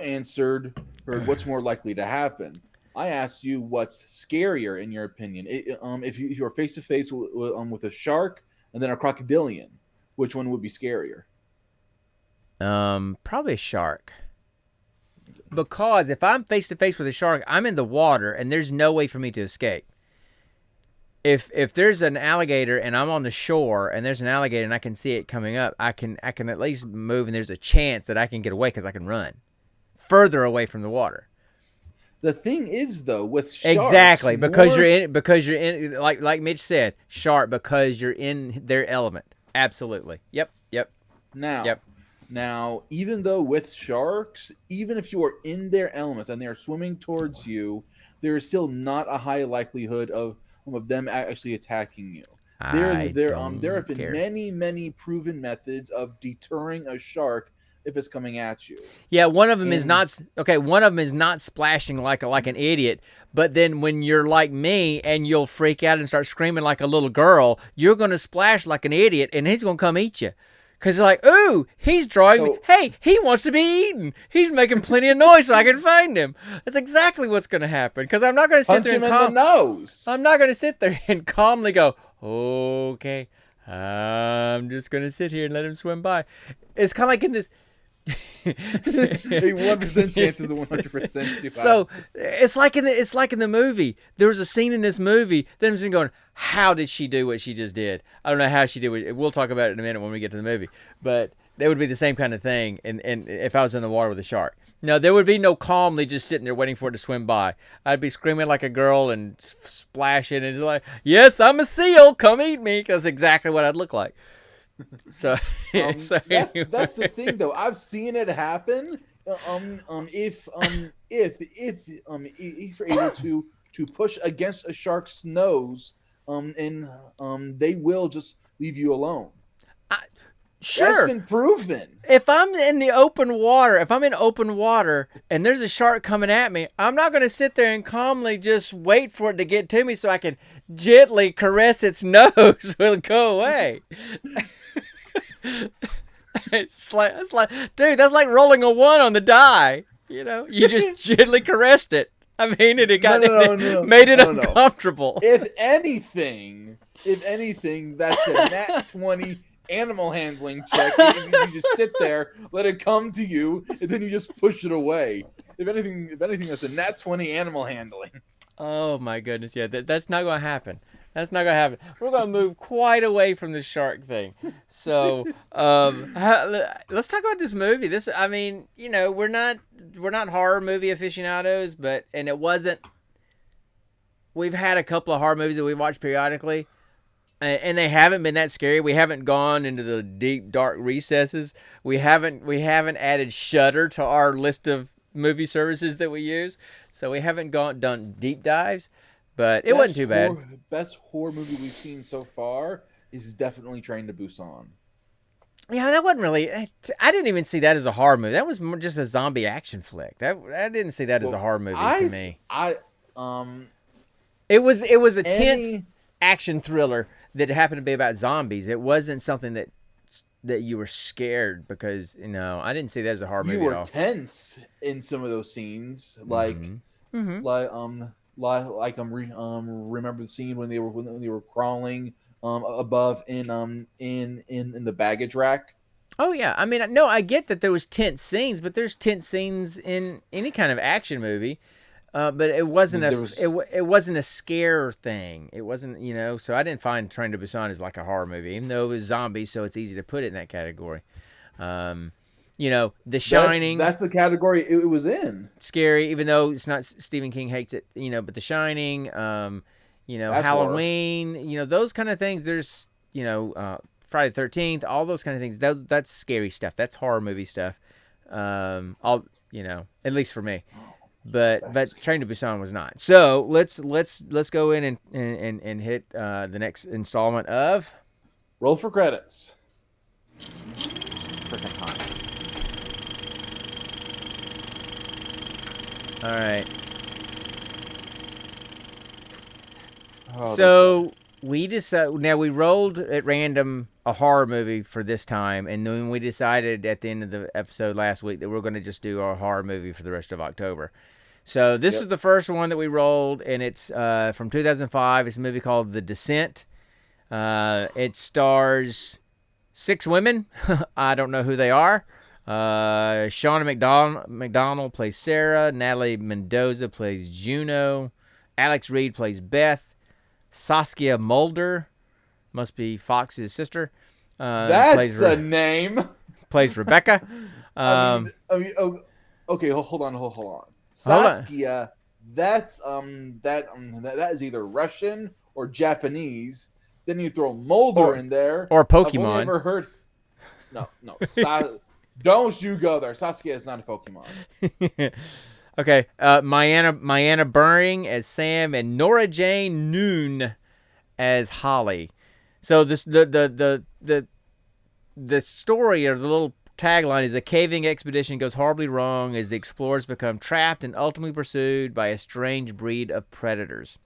B: answered for what's more likely to happen. I asked you what's scarier in your opinion. If you're face to face with a shark and then a crocodilian, which one would be scarier?
A: Probably a shark. Because if I'm face to face with a shark, I'm in the water and there's no way for me to escape. If there's an alligator and I'm on the shore and there's an alligator and I can see it coming up, I can at least move and there's a chance that I can get away because I can run further away from the water.
B: The thing is, though, with sharks,
A: Exactly, because you're in like Mitch said, shark, because you're in their element. Absolutely. Yep.
B: Now, even though with sharks, even if you are in their element and they are swimming towards you, there is still not a high likelihood of them actually attacking you. There have been
A: care.
B: many proven methods of deterring a shark if it's coming at you.
A: Yeah, one of them is not okay. One of them is not splashing like an idiot. But then when you're like me and you'll freak out and start screaming like a little girl, you're gonna splash like an idiot, and he's gonna come eat you. Because they're like, ooh, he's drawing me. Hey, he wants to be eaten. He's making plenty of noise so I can find him. That's exactly what's going to happen. Because I'm not going to sit there and
B: punch him in the nose.
A: I'm not going to sit there and calmly go, okay, I'm just going to sit here and let him swim by. It's kind of like in this.
B: A 1% chance is a 100% too
A: So it's like in the movie. There was a scene in this movie that I'm just going, how did she do what she just did? I don't know how she did it. We'll talk about it in a minute when we get to the movie. But that would be the same kind of thing. And if I was in the water with a shark, no, there would be no calmly just sitting there waiting for it to swim by. I'd be screaming like a girl and splashing and it's like, yes, I'm a seal. Come eat me. That's exactly what I'd look like. So,
B: that's the thing, though. I've seen it happen. If you're able to push against a shark's nose, and they will just leave you alone.
A: Sure,
B: that's been proven.
A: If I'm in open water and there's a shark coming at me, I'm not going to sit there and calmly just wait for it to get to me so I can gently caress its nose so it'll go away. It's like, dude, that's like rolling a 1 on the die. You know, you just gently caressed it. I mean, and it made it uncomfortable.
B: If anything, that's a nat 20 animal handling check. You just sit there, let it come to you, and then you just push it away. If anything, that's a nat 20 animal handling.
A: Oh my goodness, yeah, that's not going to happen. That's not going to happen. We're going to move quite away from the shark thing. So, let's talk about this movie. This, I mean, you know, we're not horror movie aficionados, and it wasn't. We've had a couple of horror movies that we watch periodically, and they haven't been that scary. We haven't gone into the deep dark recesses. We haven't added Shudder to our list of movie services that we use, so we haven't done deep dives, but it wasn't too bad.
B: Best horror movie we've seen so far is definitely Train to Busan.
A: Yeah, that wasn't really. I didn't even see that as a horror movie. That was more just a zombie action flick. I didn't see that as a horror movie to me. It was a tense action thriller that happened to be about zombies. It wasn't something that you were scared because I didn't see that as a horror movie
B: You
A: at all.
B: were tense in some of those scenes, remember the scene when they were crawling above in the baggage rack.
A: Oh yeah, I mean, no, I get that there was tense scenes, but there's tense scenes in any kind of action movie. But it wasn't it wasn't a scare thing. It wasn't, so I didn't find Train to Busan as like a horror movie, even though it was zombies, so it's easy to put it in that category. The Shining.
B: That's the category it was in.
A: Scary, even though it's not Stephen King hates it, but The Shining, Halloween, those kind of things. There's, Friday the 13th, all those kind of things. That's scary stuff. That's horror movie stuff. At least for me. But Train to Busan was not. So let's go in and hit the next installment of
B: Roll for Credits.
A: Freaking hot. All right. So we decided. Now we rolled at random a horror movie for this time, and then we decided at the end of the episode last week that we're going to just do our horror movie for the rest of October. So this is the first one that we rolled, and it's from 2005. It's a movie called The Descent. It stars 6 women. I don't know who they are. Shauna McDonald plays Sarah. Natalie Mendoza plays Juno. Alex Reed plays Beth. Saskia Mulder, must be Fox's sister.
B: That's a name.
A: Plays Rebecca.
B: Okay, hold on. Saskia, that is either Russian or Japanese. Then you throw Mulder in there,
A: or Pokemon.
B: I've only ever heard. No. Don't you go there. Saskia is not a Pokemon.
A: Okay, Mayanna Buring as Sam and Nora Jane Noon as Holly. So this the story or the little tagline is: a caving expedition goes horribly wrong as the explorers become trapped and ultimately pursued by a strange breed of predators.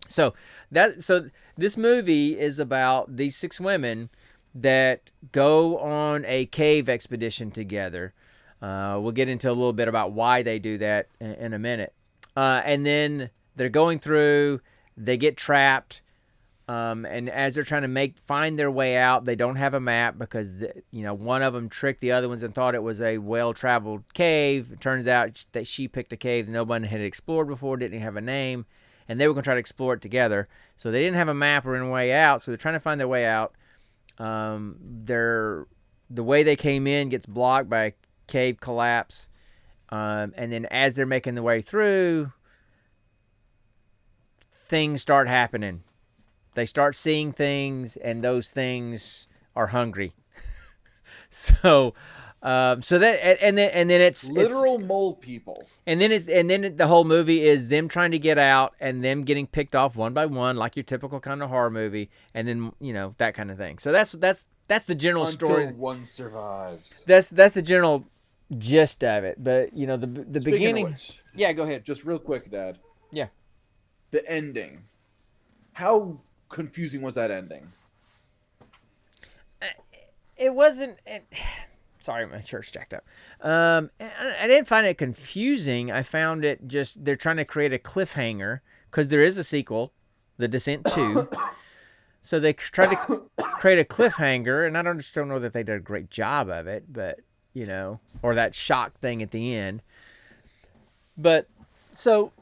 A: So this movie is about these 6 women that go on a cave expedition together. We'll get into a little bit about why they do that in a minute. And then they're going through, they get trapped, and as they're trying to find their way out, they don't have a map because one of them tricked the other ones and thought it was a well-traveled cave. It turns out that she picked a cave that nobody had explored before, didn't have a name, and they were going to try to explore it together. So they didn't have a map or any way out, so they're trying to find their way out. The way they came in gets blocked by a cave collapse, and then as they're making their way through, things start happening. They start seeing things, and those things are hungry. So that and then it's
B: literal mole people.
A: And then the whole movie is them trying to get out and them getting picked off one by one, like your typical kind of horror movie, and then that kind of thing. So that's the general story.
B: Until one survives.
A: That's the general gist of it. But the beginning.
B: Of which,
A: yeah, go ahead.
B: Just real quick, Dad.
A: Yeah.
B: The ending. How confusing was that ending?
A: It wasn't. Sorry, my shirt's jacked up. I didn't find it confusing. I found it just they're trying to create a cliffhanger because there is a sequel, The Descent 2. So they try to create a cliffhanger, and I just don't know that they did a great job of it, but or that shock thing at the end. But so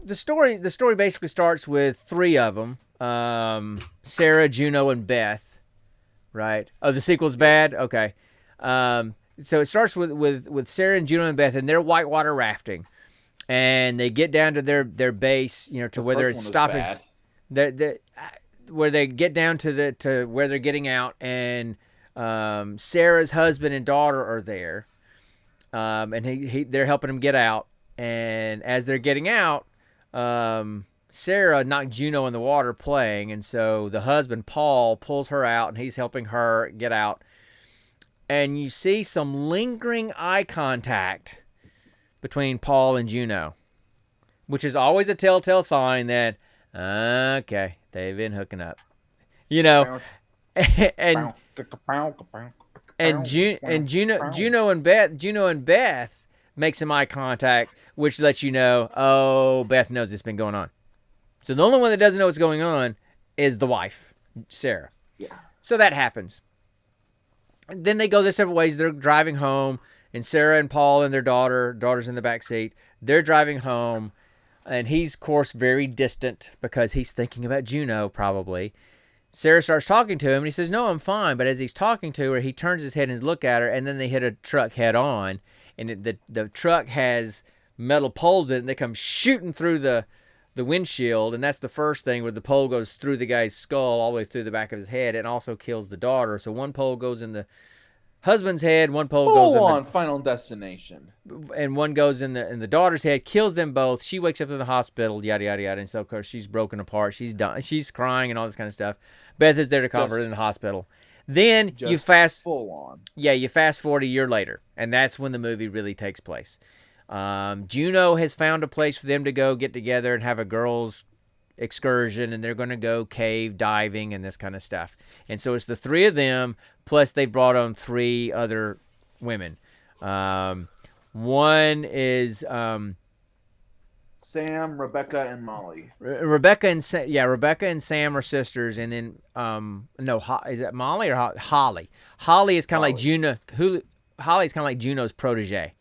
A: the story basically starts with 3 of them: Sarah, Juno, and Beth. Right? Oh, the sequel's bad. Okay. So it starts with Sarah and Juno and Beth, and they're whitewater rafting, and they get down to their base, to where they're stopping. Where they get down to where they're getting out, and Sarah's husband and daughter are there, and they're helping him get out. And as they're getting out, Sarah knocked Juno in the water playing, and so the husband, Paul, pulls her out, and he's helping her get out. And you see some lingering eye contact between Paul and Juno, which is always a telltale sign that, okay, they've been hooking up. You know, and Juno and Beth make some eye contact, which lets you know, oh, Beth knows it's been going on. So the only one that doesn't know what's going on is the wife, Sarah.
B: Yeah.
A: So that happens. And then they go their separate ways. They're driving home, and Sarah and Paul and their daughter's in the back seat. They're driving home, and he's, of course, very distant because he's thinking about Juno, probably. Sarah starts talking to him, and he says, no, I'm fine. But as he's talking to her, he turns his head and looks at her, and then they hit a truck head on, and the truck has metal poles in it, and they come shooting through the windshield, and that's the first thing where the pole goes through the guy's skull all the way through the back of his head and also kills the daughter. So one pole goes in the husband's head, one pole goes in
B: Final Destination,
A: and one goes in the daughter's head, kills them both. She wakes up in the hospital, yada yada yada, and so of course she's broken apart, she's done, she's crying and all this kind of stuff. Beth is there to comfort her in the hospital. Then you fast forward a year later, and that's when the movie really takes place. Juno has found a place for them to go get together and have a girls' excursion, and they're going to go cave diving and this kind of stuff. And so it's the three of them, plus they brought on three other women. One is
B: Sam, Rebecca, and Molly.
A: Rebecca and Sam are sisters, and then is that Molly or Holly? Holly is kind of like Juno. Holly's kind of like Juno's protege.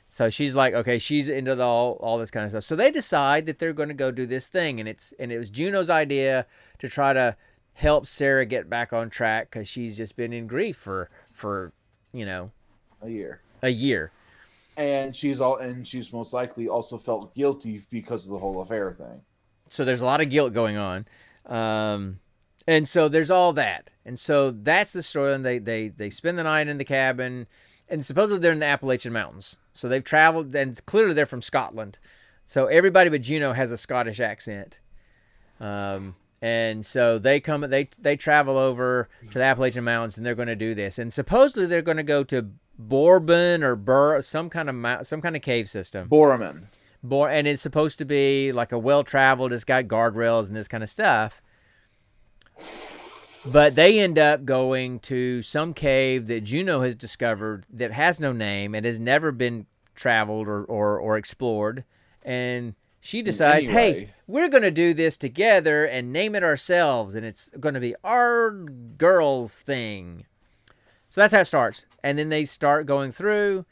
A: So she's like, okay, she's into all this kind of stuff. So they decide that they're going to go do this thing, and it was Juno's idea to try to help Sarah get back on track because she's just been in grief for
B: a year. And she's most likely also felt guilty because of the whole affair thing.
A: So there's a lot of guilt going on, and so there's all that, and so that's the story. And they spend the night in the cabin, and supposedly they're in the Appalachian Mountains. So they've traveled, and clearly they're from Scotland. So everybody but Juno has a Scottish accent. And so they travel over to the Appalachian Mountains, and they're going to do this. And supposedly they're going to go to Bourbon or some kind of cave system.
B: Borman.
A: And it's supposed to be like a well-traveled, it's got guardrails and this kind of stuff. But they end up going to some cave that Juno has discovered that has no name and has never been traveled or explored. And she decides, hey, we're going to do this together and name it ourselves, and it's going to be our girls thing. So that's how it starts. And then they start going through.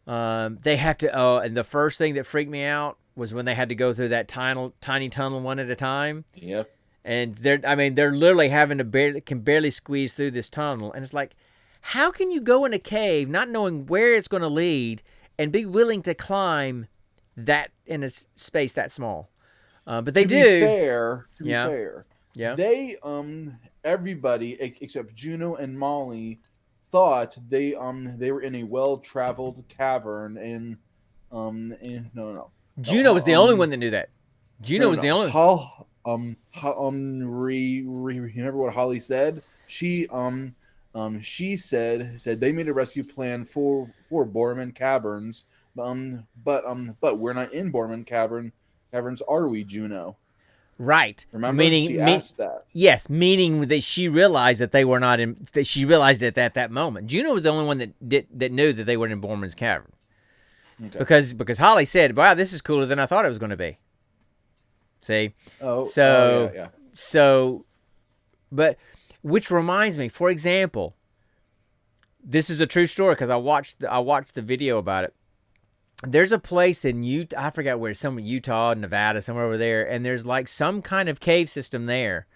A: They have to, and the first thing that freaked me out was when they had to go through that tiny tunnel one at a time.
B: Yep.
A: And they're literally having to barely squeeze through this tunnel. And it's like, how can you go in a cave not knowing where it's going to lead and be willing to climb that in a space that small? But they do.
B: To be fair, they everybody except Juno and Molly thought they were in a well-traveled cavern in
A: Juno was the only one that knew that. Juno was the only.
B: Remember what Holly said? She said they made a rescue plan for Borman Caverns, but we're not in Borman Caverns, are we, Juno?
A: Right.
B: Remember, she asked that.
A: Yes, meaning that she realized that they were not in. That she realized it at that moment. Juno was the only one that knew that they were in Borman's cavern. Okay. Because Holly said, "Wow, this is cooler than I thought it was going to be." See? But which reminds me, for example, this is a true story because I watched the video about it. There's a place in Utah, I forgot where, somewhere Utah, Nevada, somewhere over there, and there's like some kind of cave system there.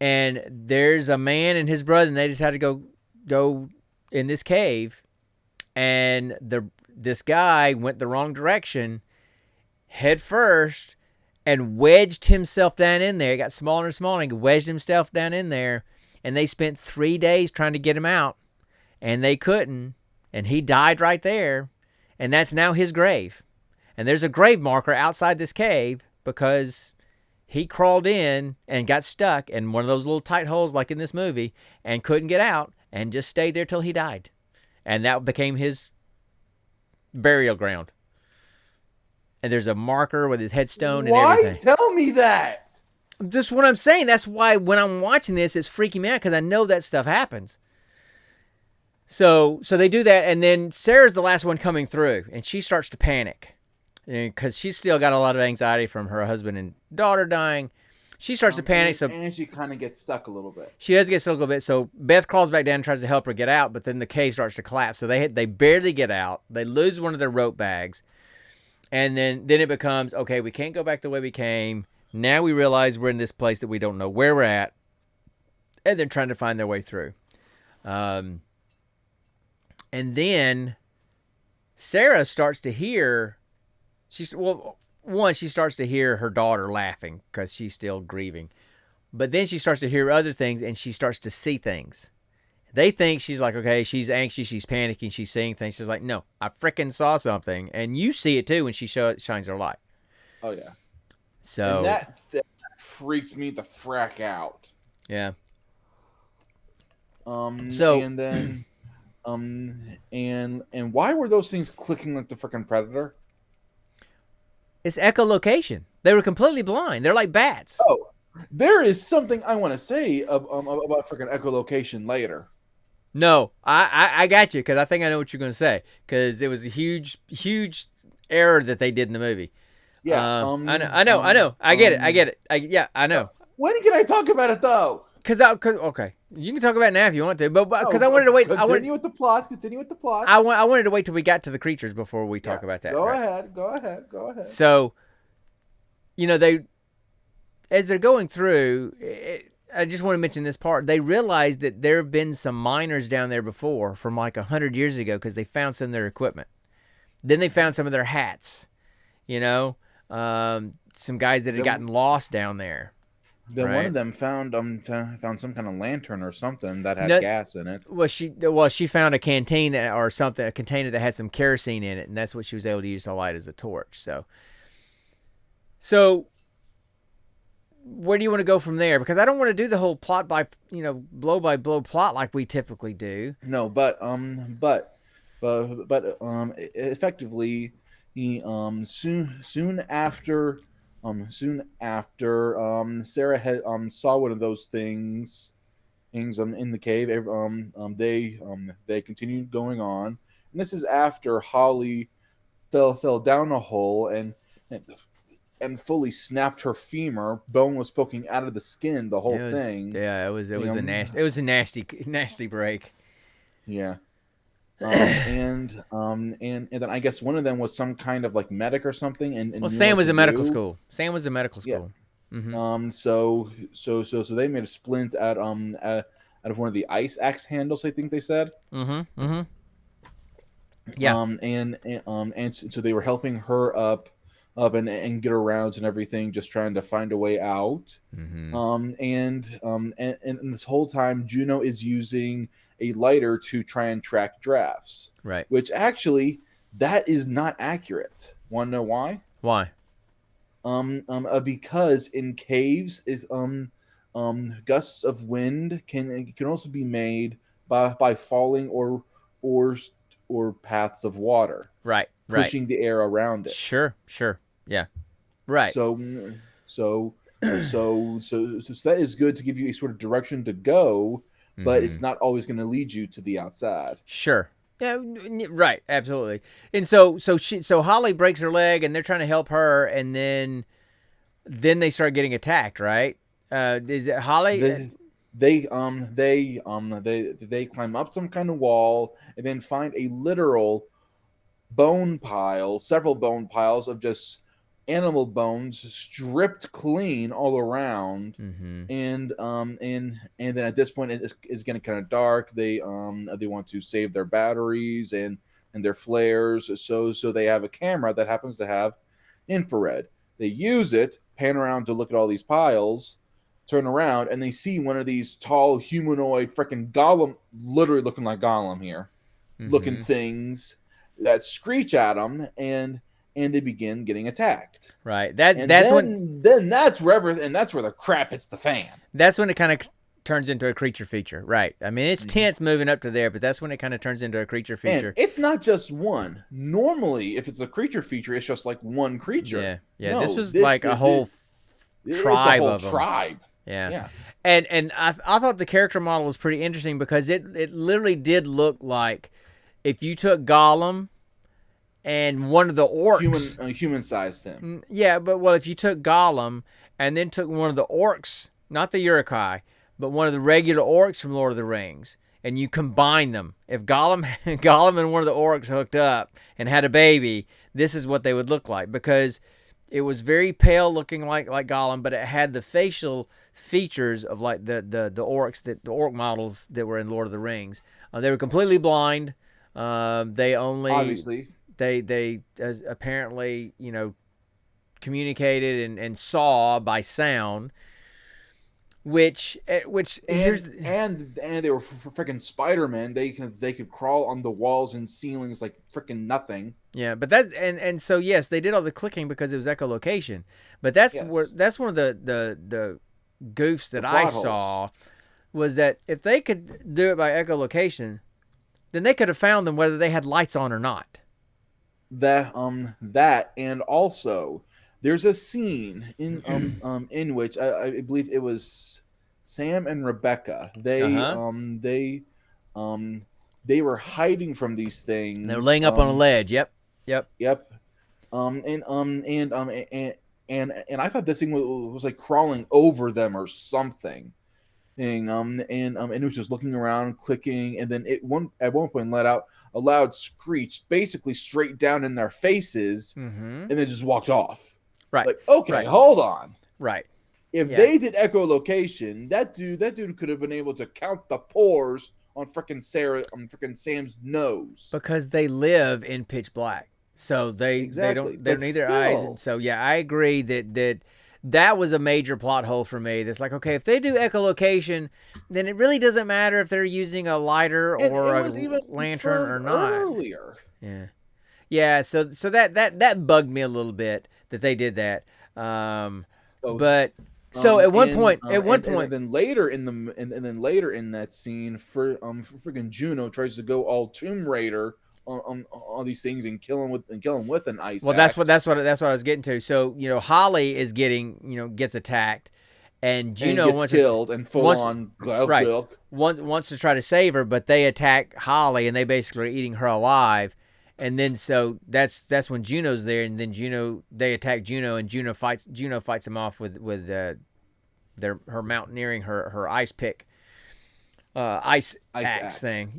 A: And there's a man and his brother, and they just had to go in this cave, and this guy went the wrong direction, head first, and wedged himself down in there. It got smaller and smaller, and he wedged himself down in there, and they spent 3 days trying to get him out, and they couldn't. and he died right there, and that's now his grave. And there's a grave marker outside this cave because he crawled in and got stuck in one of those little tight holes like in this movie and couldn't get out and just stayed there till he died. And that became his burial ground. And there's a marker with his headstone and everything.
B: Why tell me that?
A: Just what I'm saying. That's why when I'm watching this, it's freaking me out because I know that stuff happens. So they do that, and then Sarah's the last one coming through, and she starts to panic because she's still got a lot of anxiety from her husband and daughter dying. She starts to panic.
B: And she kind of gets stuck a little bit.
A: She does get stuck a little bit. So Beth crawls back down and tries to help her get out, but then the cave starts to collapse. So they barely get out. They lose one of their rope bags. And then it becomes, okay, we can't go back the way we came. Now we realize we're in this place that we don't know where we're at. And they're trying to find their way through. And then Sarah starts to hear, she starts to hear her daughter laughing because she's still grieving. But then she starts to hear other things and she starts to see things. They think she's like, okay, she's anxious, she's panicking, she's seeing things. She's like, no, I freaking saw something. And you see it too when she shines her light.
B: Oh, yeah.
A: So
B: and that freaks me the frack out.
A: Yeah.
B: And then and why were those things clicking like the freaking Predator?
A: It's echolocation. They were completely blind. They're like bats.
B: Oh, there is something I want to say about freaking echolocation later.
A: No, I got you because I think I know what you're going to say because it was a huge error that they did in the movie.
B: Yeah,
A: I know. I get it. I know.
B: When can I talk about it though?
A: Okay, you can talk about it now if you want to, but because I wanted to wait.
B: Continue with the plot.
A: I wanted to wait till we got to the creatures before we talk about that.
B: Go ahead.
A: So, as they're going through, I just want to mention this part. They realized that there have been some miners down there before from like 100 years ago because they found some of their equipment. Then they found some of their hats, some guys that had gotten lost down there.
B: Then one of them found some kind of lantern or something that had gas in it.
A: Well, she found a canteen or something, a container that had some kerosene in it, and that's what she was able to use to light as a torch. So where do you want to go from there? Because I don't want to do the whole plot by blow by blow plot like we typically do.
B: No, but effectively, he soon after Sarah had saw one of those things in the cave. They continued going on, and this is after Holly fell down a hole and fully snapped her femur. Bone was poking out of the skin. The whole thing.
A: Yeah, it was a nasty break.
B: Yeah. And then I guess one of them was some kind of like medic or something. And
A: Sam was in medical school. Yeah.
B: Mm-hmm. So they made a splint out of one of the ice axe handles. I think they said.
A: Mm-hmm. Mm-hmm. Yeah.
B: And so they were helping her up and get around and everything, just trying to find a way out.
A: Mm-hmm.
B: And this whole time, Juno is using a lighter to try and track drafts.
A: Right.
B: Which actually, that is not accurate. Want to know why?
A: Why?
B: Because in caves is gusts of wind can also be made by falling or paths of water.
A: Right.
B: Pushing the air around it.
A: Sure. Yeah. Right.
B: So that is good to give you a sort of direction to go, but it's not always going to lead you to the outside.
A: Sure. Yeah. Right. Absolutely. And so Holly breaks her leg, and they're trying to help her, and then they start getting attacked. Right? Is it Holly?
B: They climb up some kind of wall and then find a literal bone pile, several bone piles of just animal bones stripped clean all around.
A: Mm-hmm.
B: And then at this point it's getting kind of dark. They want to save their batteries and their flares, so they have a camera that happens to have infrared. They use it, pan around to look at all these piles, turn around, and they see one of these tall humanoid freaking Gollum, literally looking like Gollum here. looking things that screech at them, and they begin getting attacked.
A: Right.
B: And
A: That's when
B: then that's where the crap hits the fan.
A: that's when it kind of turns into a creature feature. Right. I mean, it's tense moving up to there, but that's when it kind of turns into a creature feature.
B: And it's not just one. Normally, if it's a creature feature, it's just like one creature.
A: Yeah. Yeah.
B: No,
A: this was like a whole tribe of them.
B: Tribe.
A: Yeah.
B: Yeah.
A: And I thought the character model was pretty interesting because it literally did look like if you took Gollum and one of the orcs,
B: Human-sized him.
A: Yeah, but if you took Gollum and then took one of the orcs, not the Uruk-hai, but one of the regular orcs from Lord of the Rings, and you combine them, if Gollum and one of the orcs hooked up and had a baby, this is what they would look like, because it was very pale looking like Gollum, but it had the facial features of like the orcs, the orc models that were in Lord of the Rings. They were completely blind. They only
B: Obviously.
A: They apparently, communicated and saw by sound, which here's
B: and they were freaking Spider-Man. They could crawl on the walls and ceilings like freaking nothing.
A: Yeah, but that and so yes, they did all the clicking because it was echolocation. But that's one of the goofs that I saw was that if they could do it by echolocation, then they could have found them whether they had lights on or not.
B: That and also there's a scene in which I believe it was Sam and Rebecca. They were hiding from these things.
A: And they were laying up on a ledge. Yep.
B: And I thought this thing was like crawling over them or something. And it was just looking around, clicking, and then at one point let out a loud screech, basically straight down in their faces, and then just walked off.
A: Right.
B: Like, okay, hold on.
A: Right.
B: If they did echolocation, that dude could have been able to count the pores on frickin' Sam's nose.
A: Because they live in pitch black. So they don't need their eyes. And so I agree that was a major plot hole for me. That's like, okay, if they do echolocation, then it really doesn't matter if they're using a lighter or a lantern or not.
B: Earlier.
A: Yeah. Yeah, so that bugged me a little bit that they did that. But so at one point, and
B: then later in that scene, freaking Juno tries to go all Tomb Raider on all these things and kill him with an ice.
A: Well,
B: axe.
A: that's what I was getting to. So Holly is gets attacked, and Juno
B: gets killed and on
A: wants to try to save her, but they attack Holly and they basically are eating her alive. And then so that's when Juno's there, and then they attack Juno, and Juno fights him off with her mountaineering, her ice pick. Ice axe thing,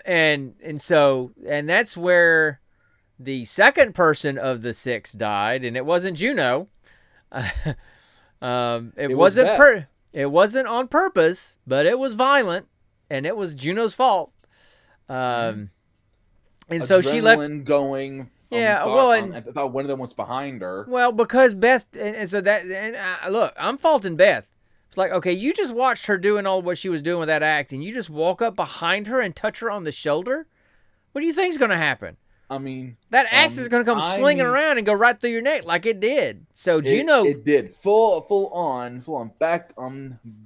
A: and so that's where the second person of the six died, and it wasn't Juno. It wasn't on purpose, but it was violent, and it was Juno's fault. And so she left
B: going.
A: And
B: I thought one of them was behind her.
A: Well, because Beth, and so that, look, I'm faulting Beth. It's like, okay, you just watched her doing all what she was doing with that act, and you just walk up behind her and touch her on the shoulder? What do you think's going to happen?
B: I mean,
A: that axe is going to come slinging around and go right through your neck like it did. So Juno,
B: it did full on back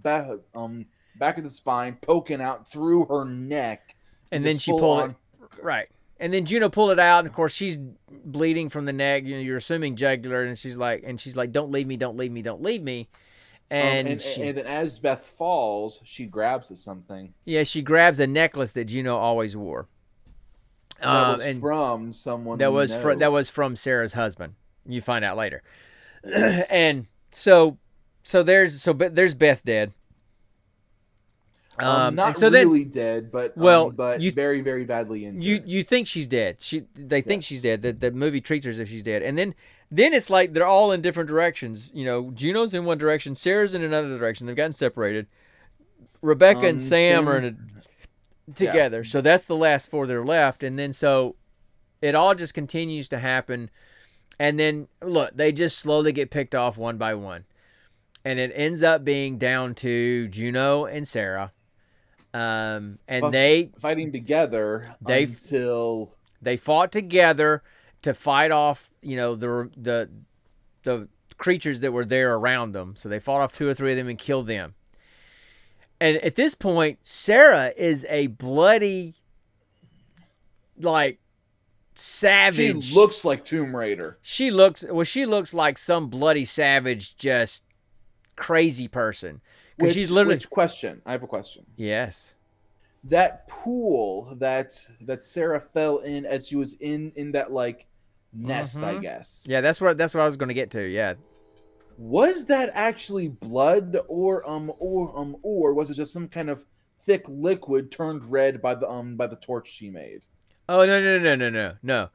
B: back of the spine, poking out through her neck,
A: and then she pulled it right. And then Juno pulled it out, and of course she's bleeding from the neck. You're assuming jugular, and she's like, "Don't leave me, don't leave me, don't leave me." And
B: then as Beth falls, she grabs at something.
A: Yeah, she grabs a necklace that Juno always wore.
B: That was from someone.
A: That was from Sarah's husband. You find out later. And so there's Beth dead.
B: Not really dead, but very, very badly injured.
A: You think she's dead. They think she's dead. The movie treats her as if she's dead. And then it's like they're all in different directions. Juno's in one direction, Sarah's in another direction. They've gotten separated. Rebecca and Sam are together. Yeah. So that's the last four that are left. And then so it all just continues to happen. And then look, they just slowly get picked off one by one. And it ends up being down to Juno and Sarah. And they
B: fighting together
A: they
B: until
A: they fought together to fight off, the creatures that were there around them. So they fought off 2 or 3 of them and killed them. And at this point, Sarah is a bloody, like, savage.
B: She looks like Tomb Raider.
A: She looks like some bloody savage, just crazy person. Because she's literally.
B: I have a question.
A: Yes.
B: That pool that Sarah fell in as she was in that like nest, I guess.
A: Yeah, that's what I was going to get to. Yeah.
B: Was that actually blood, or was it just some kind of thick liquid turned red by the torch she made?
A: Oh, no.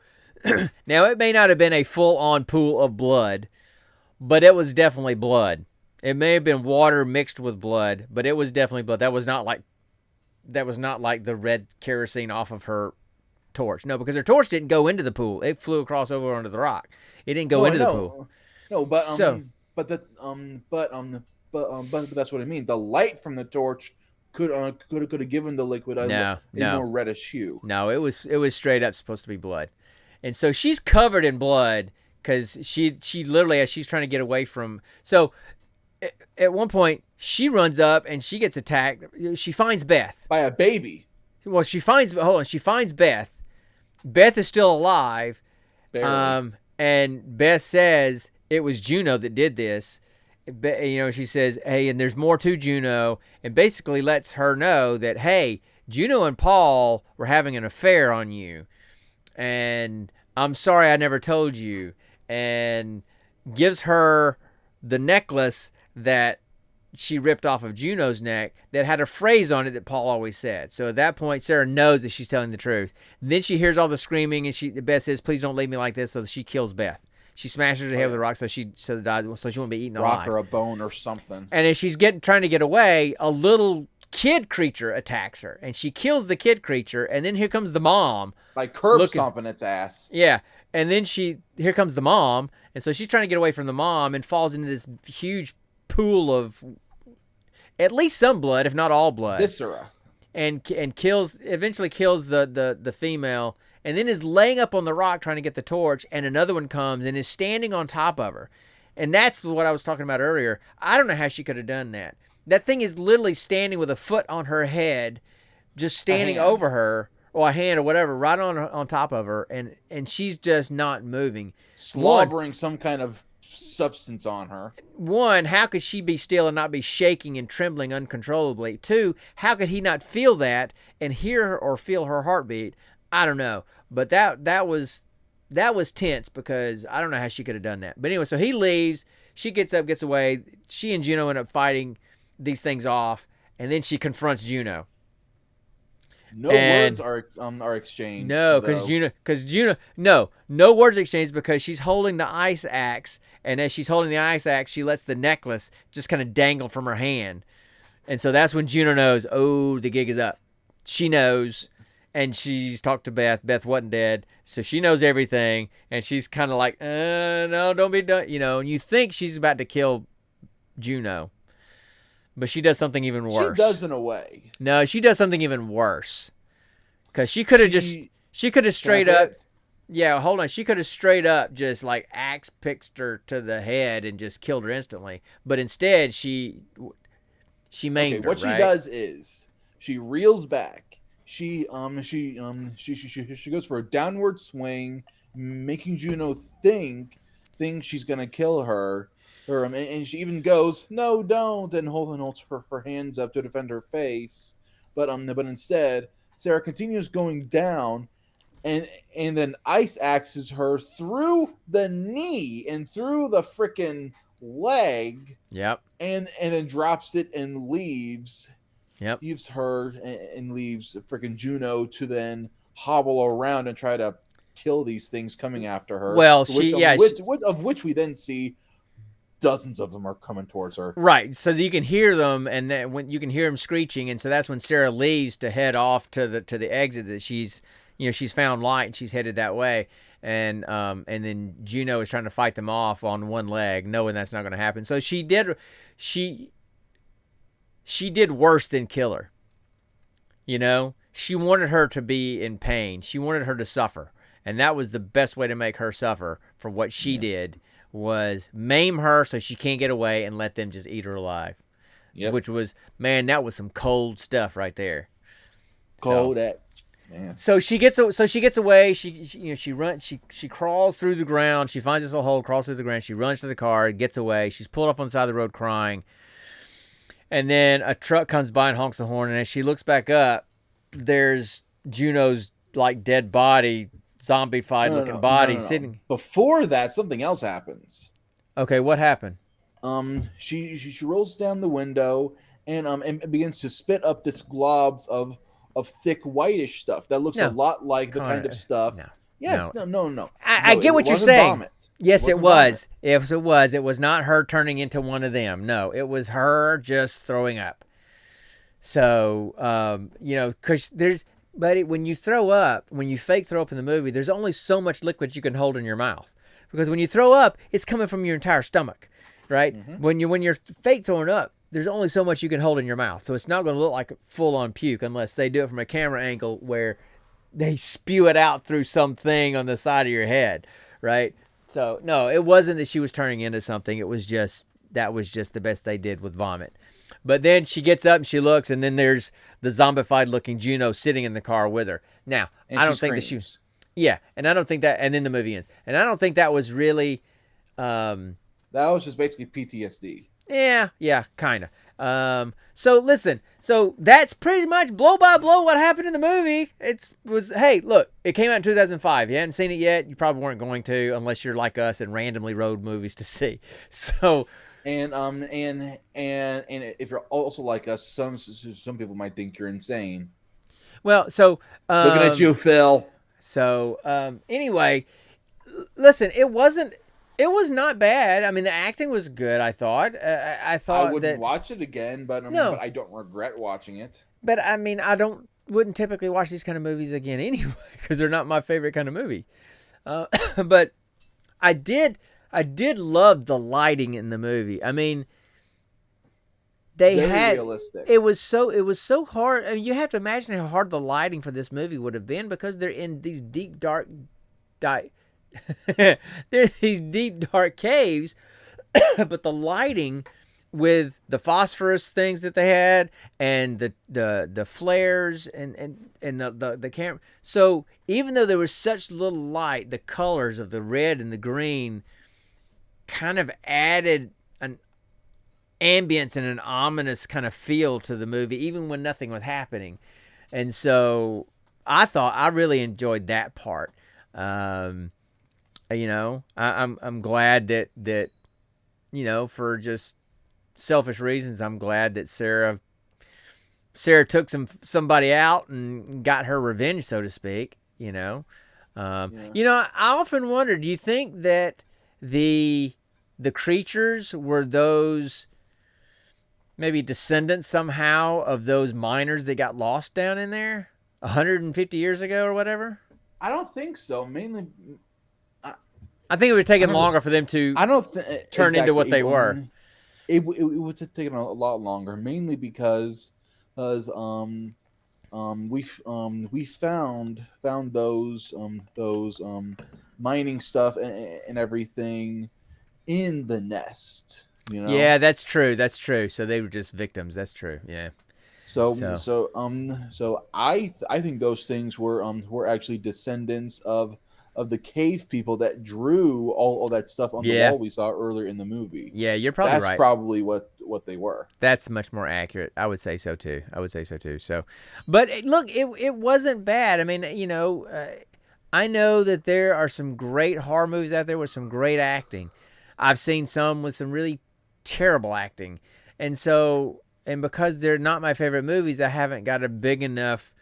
A: Now, it may not have been a full-on pool of blood, but it was definitely blood. It may have been water mixed with blood, but it was definitely blood. That was not like the red kerosene off of her torch. No, because her torch didn't go into the pool. It flew across over onto the rock. It didn't go into the pool.
B: No, but that's what I mean. The light from the torch could have given the liquid a more reddish hue.
A: No, it was straight up supposed to be blood. And so she's covered in blood because she literally, as she's trying to get away from. So at one point she runs up and she gets attacked. She finds Beth
B: by a baby.
A: Well, she finds Beth. Beth is still alive.
B: Barely.
A: And Beth says it was Juno that did this. She says, hey, and there's more to Juno, and basically lets her know that, hey, Juno and Paul were having an affair on you, and I'm sorry I never told you, and gives her the necklace that she ripped off of Juno's neck that had a phrase on it that Paul always said. So at that point, Sarah knows that she's telling the truth. Then she hears all the screaming, and Beth says, please don't leave me like this, so she kills Beth. She smashes her head with a rock so she won't be eaten alive.
B: Rock or a bone or something.
A: And as she's trying to get away, a little kid creature attacks her, and she kills the kid creature. And then here comes the mom,
B: like curb stomping its ass.
A: Yeah, and then here comes the mom, and so she's trying to get away from the mom and falls into this huge pool of at least some blood, if not all blood,
B: viscera,
A: and eventually kills the female. And then is laying up on the rock trying to get the torch, and another one comes and is standing on top of her. And that's what I was talking about earlier. I don't know how she could have done that. That thing is literally standing with a foot on her head, just standing over her, or a hand or whatever, right on top of her, and she's just not moving.
B: Slobbering some kind of substance on her.
A: One, how could she be still and not be shaking and trembling uncontrollably? Two, how could he not feel that and hear her or feel her heartbeat? I don't know, but that was tense because I don't know how she could have done that. But anyway, so he leaves. She gets up, gets away. She and Juno end up fighting these things off, and then she confronts Juno.
B: No words are exchanged.
A: No, no words exchanged because she's holding the ice axe, and as she's holding the ice axe, she lets the necklace just kind of dangle from her hand, and so that's when Juno knows, oh, the gig is up. She knows. And she's talked to Beth. Beth wasn't dead, so she knows everything. And she's kind of like, no, don't be done. And you think she's about to kill Juno, but she does something even worse.
B: She does in a way.
A: No, she does something even worse. Because she could have straight up. Yeah, hold on. She could have straight up just like axe picked her to the head and just killed her instantly. But instead, she maimed her.
B: What she does is she reels back. She goes for a downward swing, making Juno think she's gonna kill her, and she even goes, "No, don't!" and holds her hands up to defend her face, but instead Sarah continues going down, and then ice axes her through the knee and through the frickin' leg.
A: Yep.
B: And then drops it and leaves.
A: Yep.
B: Leaves her and leaves freaking Juno to then hobble around and try to kill these things coming after her.
A: Well,
B: of which we then see dozens of them are coming towards her.
A: Right. So you can hear them, and then when you can hear them screeching, and so that's when Sarah leaves to head off to the exit that she's found light and she's headed that way. And then Juno is trying to fight them off on one leg, knowing that's not going to happen. So she did worse than kill her. You know, she wanted her to be in pain. She wanted her to suffer. And that was the best way to make her suffer for what she
B: Yeah.
A: did, was maim her so she can't get away and let them just eat her alive.
B: Yep.
A: Which was, man, that was some cold stuff right there. So,
B: Cold at man.
A: so she gets away. She runs. She crawls through the ground. She finds this little hole, crawls through the ground. She runs to the car, gets away. She's pulled off on the side of the road crying. And then a truck comes by and honks the horn. And as she looks back up, there's Juno's like dead body, zombified looking body sitting.
B: Before that, something else happens.
A: Okay, what happened?
B: She rolls down the window and begins to spit up this globs of thick whitish stuff that looks a
A: No.
B: lot like the kind
A: Connor,
B: of stuff.
A: no.
B: Yes,
A: No.
B: no.
A: I
B: No,
A: get
B: it
A: what you're
B: wasn't
A: saying.
B: vomit.
A: Yes, it
B: wasn't
A: was.
B: vomit.
A: Yes, it was. It was not her turning into one of them. No, it was her just throwing up. So, because when you throw up, when you fake throw up in the movie, there's only so much liquid you can hold in your mouth. Because when you throw up, it's coming from your entire stomach, right?
B: Mm-hmm.
A: When you're fake throwing up, there's only so much you can hold in your mouth. So it's not going to look like full on puke unless they do it from a camera angle where they spew it out through something on the side of your head, right? So no, it wasn't that she was turning into something. It was just that was just the best they did with vomit. But then she gets up and she looks, and then there's the zombified looking Juno sitting in the car with her. Now,
B: And
A: I
B: she
A: don't think that she
B: screams.
A: was. Yeah, and I don't think that. And then the movie ends, and I don't think that was really.
B: That was just basically PTSD.
A: Yeah, kind of. So listen, so that's pretty much blow by blow what happened in the movie. Hey, look, it came out in 2005. You hadn't seen it yet. You probably weren't going to unless you're like us and randomly rode movies to see. So,
B: And if you're also like us, some people might think you're insane.
A: well, so
B: Looking at you, Phil.
A: So anyway, listen, it was not bad. I mean, the acting was good. I thought. I thought
B: I wouldn't
A: that.
B: watch it again, but
A: No.
B: but I don't regret watching it.
A: But I mean, wouldn't typically watch these kind of movies again anyway because they're not my favorite kind of movie. But I did love the lighting in the movie. I mean,
B: Very realistic.
A: it was so hard. I mean, you have to imagine how hard the lighting for this movie would have been because they're in these deep dark they're these deep dark caves, but the lighting with the phosphorus things that they had and the flares and the camera. So even though there was such little light, the colors of the red and the green kind of added an ambience and an ominous kind of feel to the movie, even when nothing was happening. And so I really enjoyed that part. I'm glad that for just selfish reasons, I'm glad that Sarah took somebody out and got her revenge, so to speak. I often wonder, do you think that the creatures were those maybe descendants somehow of those miners that got lost down in there 150 years ago or whatever?
B: I don't think so. Mainly,
A: I think it would have taken longer for them to
B: I don't
A: turn into what they were.
B: It would have taken a lot longer, mainly because we found those mining stuff and everything in the nest.
A: Yeah, that's true. So they were just victims. That's true. Yeah.
B: So I think those things were actually descendants of the cave people that drew all that stuff on the wall we saw earlier in the movie.
A: Yeah, you're probably
B: That's
A: right.
B: probably what they were.
A: That's much more accurate. I would say so too. So, but look, it wasn't bad. I mean, I know that there are some great horror movies out there with some great acting. I've seen some with some really terrible acting. And because they're not my favorite movies, I haven't got a big enough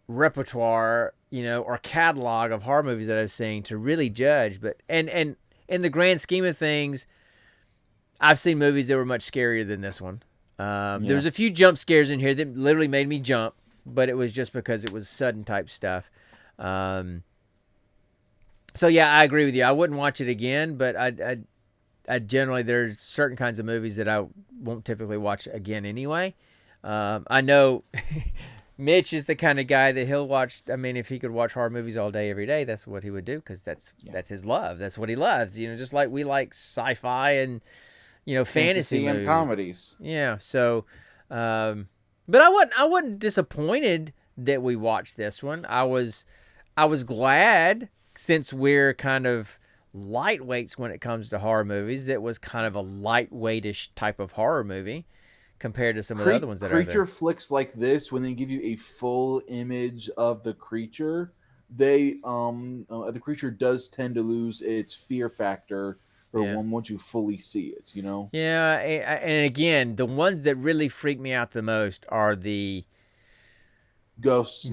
A: repertoire, or catalog of horror movies that I've seen to really judge. But and in the grand scheme of things, I've seen movies that were much scarier than this one. There's a few jump scares in here that literally made me jump, but it was just because it was sudden type stuff. So yeah, I agree with you. I wouldn't watch it again, but I generally, there's certain kinds of movies that I won't typically watch again anyway. I know Mitch is the kind of guy that he'll watch. I mean, if he could watch horror movies all day, every day, that's what he would do because that's his love. That's what he loves. Just like we like sci-fi and fantasy
B: and
A: movies.
B: comedies.
A: Yeah. So, but I wasn't disappointed that we watched this one. I was glad, since we're kind of lightweights when it comes to horror movies, that was kind of a lightweightish type of horror movie compared to some of the other ones that are there.
B: Creature flicks like this, when they give you a full image of the creature, the creature does tend to lose its fear factor once you fully see it,
A: Yeah, and again, the ones that really freak me out the most are the
B: ghosts,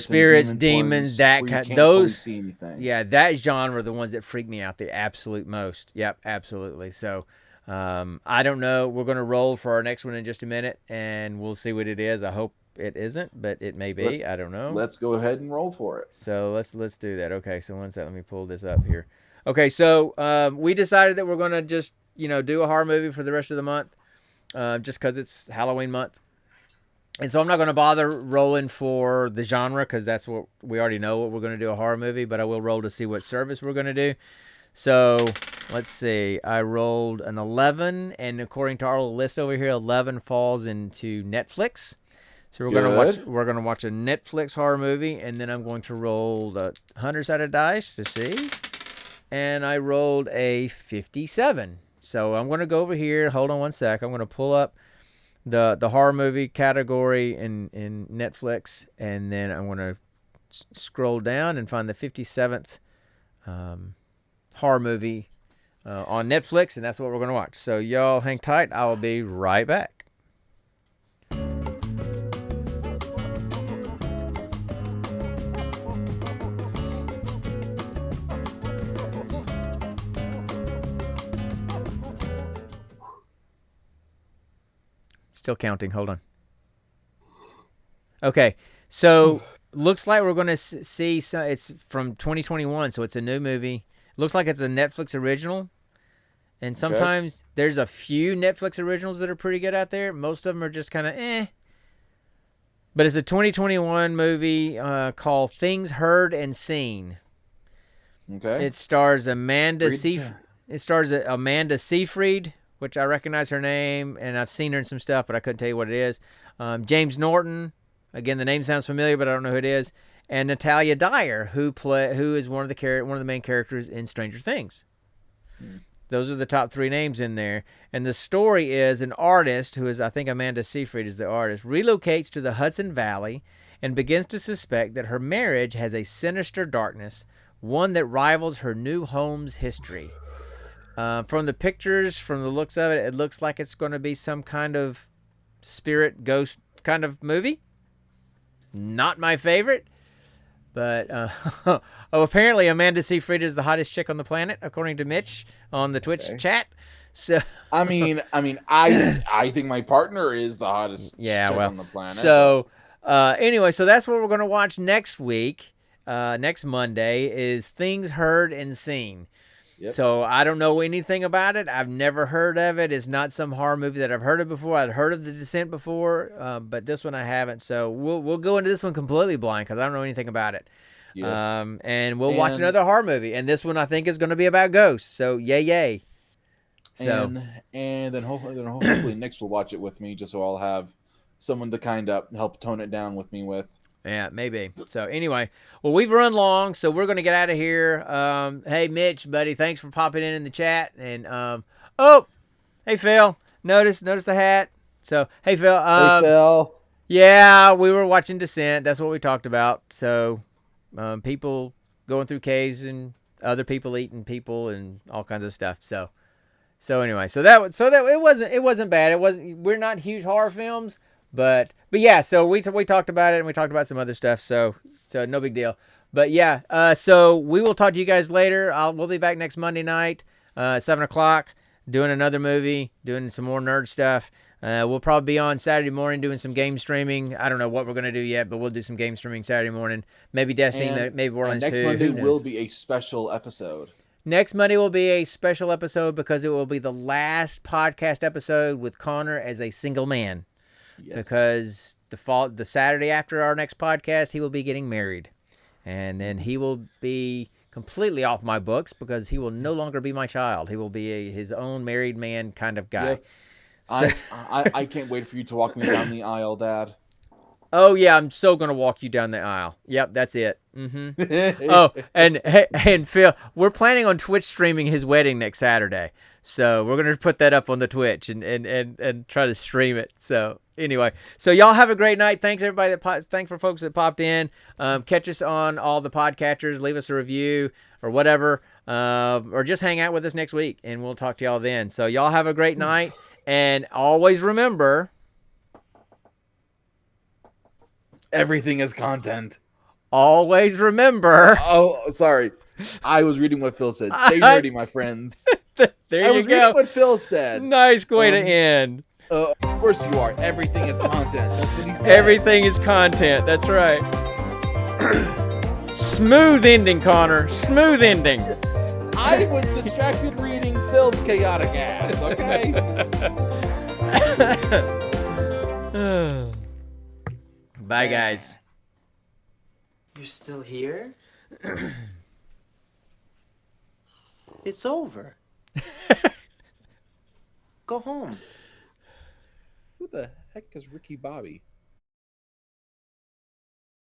A: spirits, demons, that kind. Those
B: see anything.
A: Yeah, that genre, the ones that freak me out the absolute most. Yep, absolutely. So, I don't know. We're gonna roll for our next one in just a minute, and we'll see what it is. I hope it isn't, but it may be. I don't know.
B: Let's go ahead and roll for it.
A: So let's do that. Okay, so one second. Let me pull this up here. Okay, so we decided that we're gonna just do a horror movie for the rest of the month, just because it's Halloween month. And so I'm not going to bother rolling for the genre because that's what we already know what we're going to do, a horror movie, but I will roll to see what service we're going to do. So let's see. I rolled an 11, and according to our list over here, 11 falls into Netflix. So we're going to watch a Netflix horror movie, and then I'm going to roll the 100-sided dice to see. And I rolled a 57. So I'm going to go over here. Hold on one sec. I'm going to pull up the horror movie category in Netflix, and then I'm going to scroll down and find the 57th horror movie on Netflix, and that's what we're going to watch. So y'all hang tight. I will be right back. Still counting. Hold on. Okay, so looks like we're going to see some. It's from 2021, so it's a new movie. Looks like it's a Netflix original, and sometimes there's a few Netflix originals that are pretty good out there. Most of them are just kind of eh. But it's a 2021 movie called Things Heard and Seen.
B: Okay.
A: It stars Amanda Seyfried, which I recognize her name, and I've seen her in some stuff, but I couldn't tell you what it is. James Norton, again, the name sounds familiar, but I don't know who it is. And Natalia Dyer, who is one of the main characters in Stranger Things. Those are the top 3 names in there. And the story is an artist, who is, I think Amanda Seyfried is the artist, relocates to the Hudson Valley and begins to suspect that her marriage has a sinister darkness, one that rivals her new home's history. From the pictures, from the looks of it, it looks like it's going to be some kind of spirit ghost kind of movie. Not my favorite, but apparently Amanda Seyfried is the hottest chick on the planet, according to Mitch on the Twitch chat. So
B: I think my partner is the hottest chick on the planet.
A: So anyway, so that's what we're going to watch next week. Next Monday is Things Heard and Seen. Yep. So I don't know anything about it. I've never heard of it. It's not some horror movie that I've heard of before. I'd heard of The Descent before, but this one I haven't. So we'll go into this one completely blind because I don't know anything about it. Yeah. And we'll watch another horror movie. And this one I think is going to be about ghosts. So yay. So
B: and then hopefully Nick will watch it with me, just so I'll have someone to kind of help tone it down with me with.
A: Yeah, maybe. So anyway, well, we've run long, so we're going to get out of here. Hey, Mitch, buddy, thanks for popping in the chat. And hey, Phil, notice the hat. So hey, Phil.
B: Hey, Phil.
A: Yeah, we were watching Descent. That's what we talked about. So people going through caves and other people eating people and all kinds of stuff. So anyway, so it wasn't bad. We're not huge horror films. But yeah, so we talked about it, and we talked about some other stuff, so no big deal. But yeah, so we will talk to you guys later. We'll be back next Monday night, 7 o'clock, doing another movie, doing some more nerd stuff. We'll probably be on Saturday morning doing some game streaming. I don't know what we're going to do yet, but we'll do some game streaming Saturday morning. Maybe Destiny, maybe Borderlands 2.
B: Next Monday will be a special episode.
A: Next Monday will be a special episode because it will be the last podcast episode with Connor as a single man.
B: Yes.
A: because the Saturday after our next podcast, he will be getting married, and then he will be completely off my books because he will no longer be my child. He will be his own married man kind of guy.
B: Yep.
A: So,
B: I can't wait for you to walk me down the aisle, Dad.
A: oh yeah, I'm so gonna walk you down the aisle. Yep, that's it. Oh, and Phil, we're planning on Twitch streaming his wedding next Saturday, so we're gonna put that up on the Twitch and try to stream it. So anyway, so y'all have a great night. Thanks everybody thanks for folks that popped in. Catch us on all the podcatchers. Leave us a review or whatever, or just hang out with us next week, and we'll talk to y'all then. So y'all have a great night, and always remember.
B: Everything is content.
A: Always remember.
B: Oh, sorry. I was reading what Phil said. Stay nerdy, my friends.
A: There
B: I
A: you
B: was
A: go.
B: reading what Phil said.
A: Nice way to end.
B: Of course you are. Everything is content. That's what he said.
A: Everything is content. That's right. Smooth ending, Connor. Smooth ending.
B: I was distracted reading Phil's chaotic ass, okay?
A: Bye, guys.
D: You're still here? It's over. Go home.
B: Who the heck is Ricky Bobby?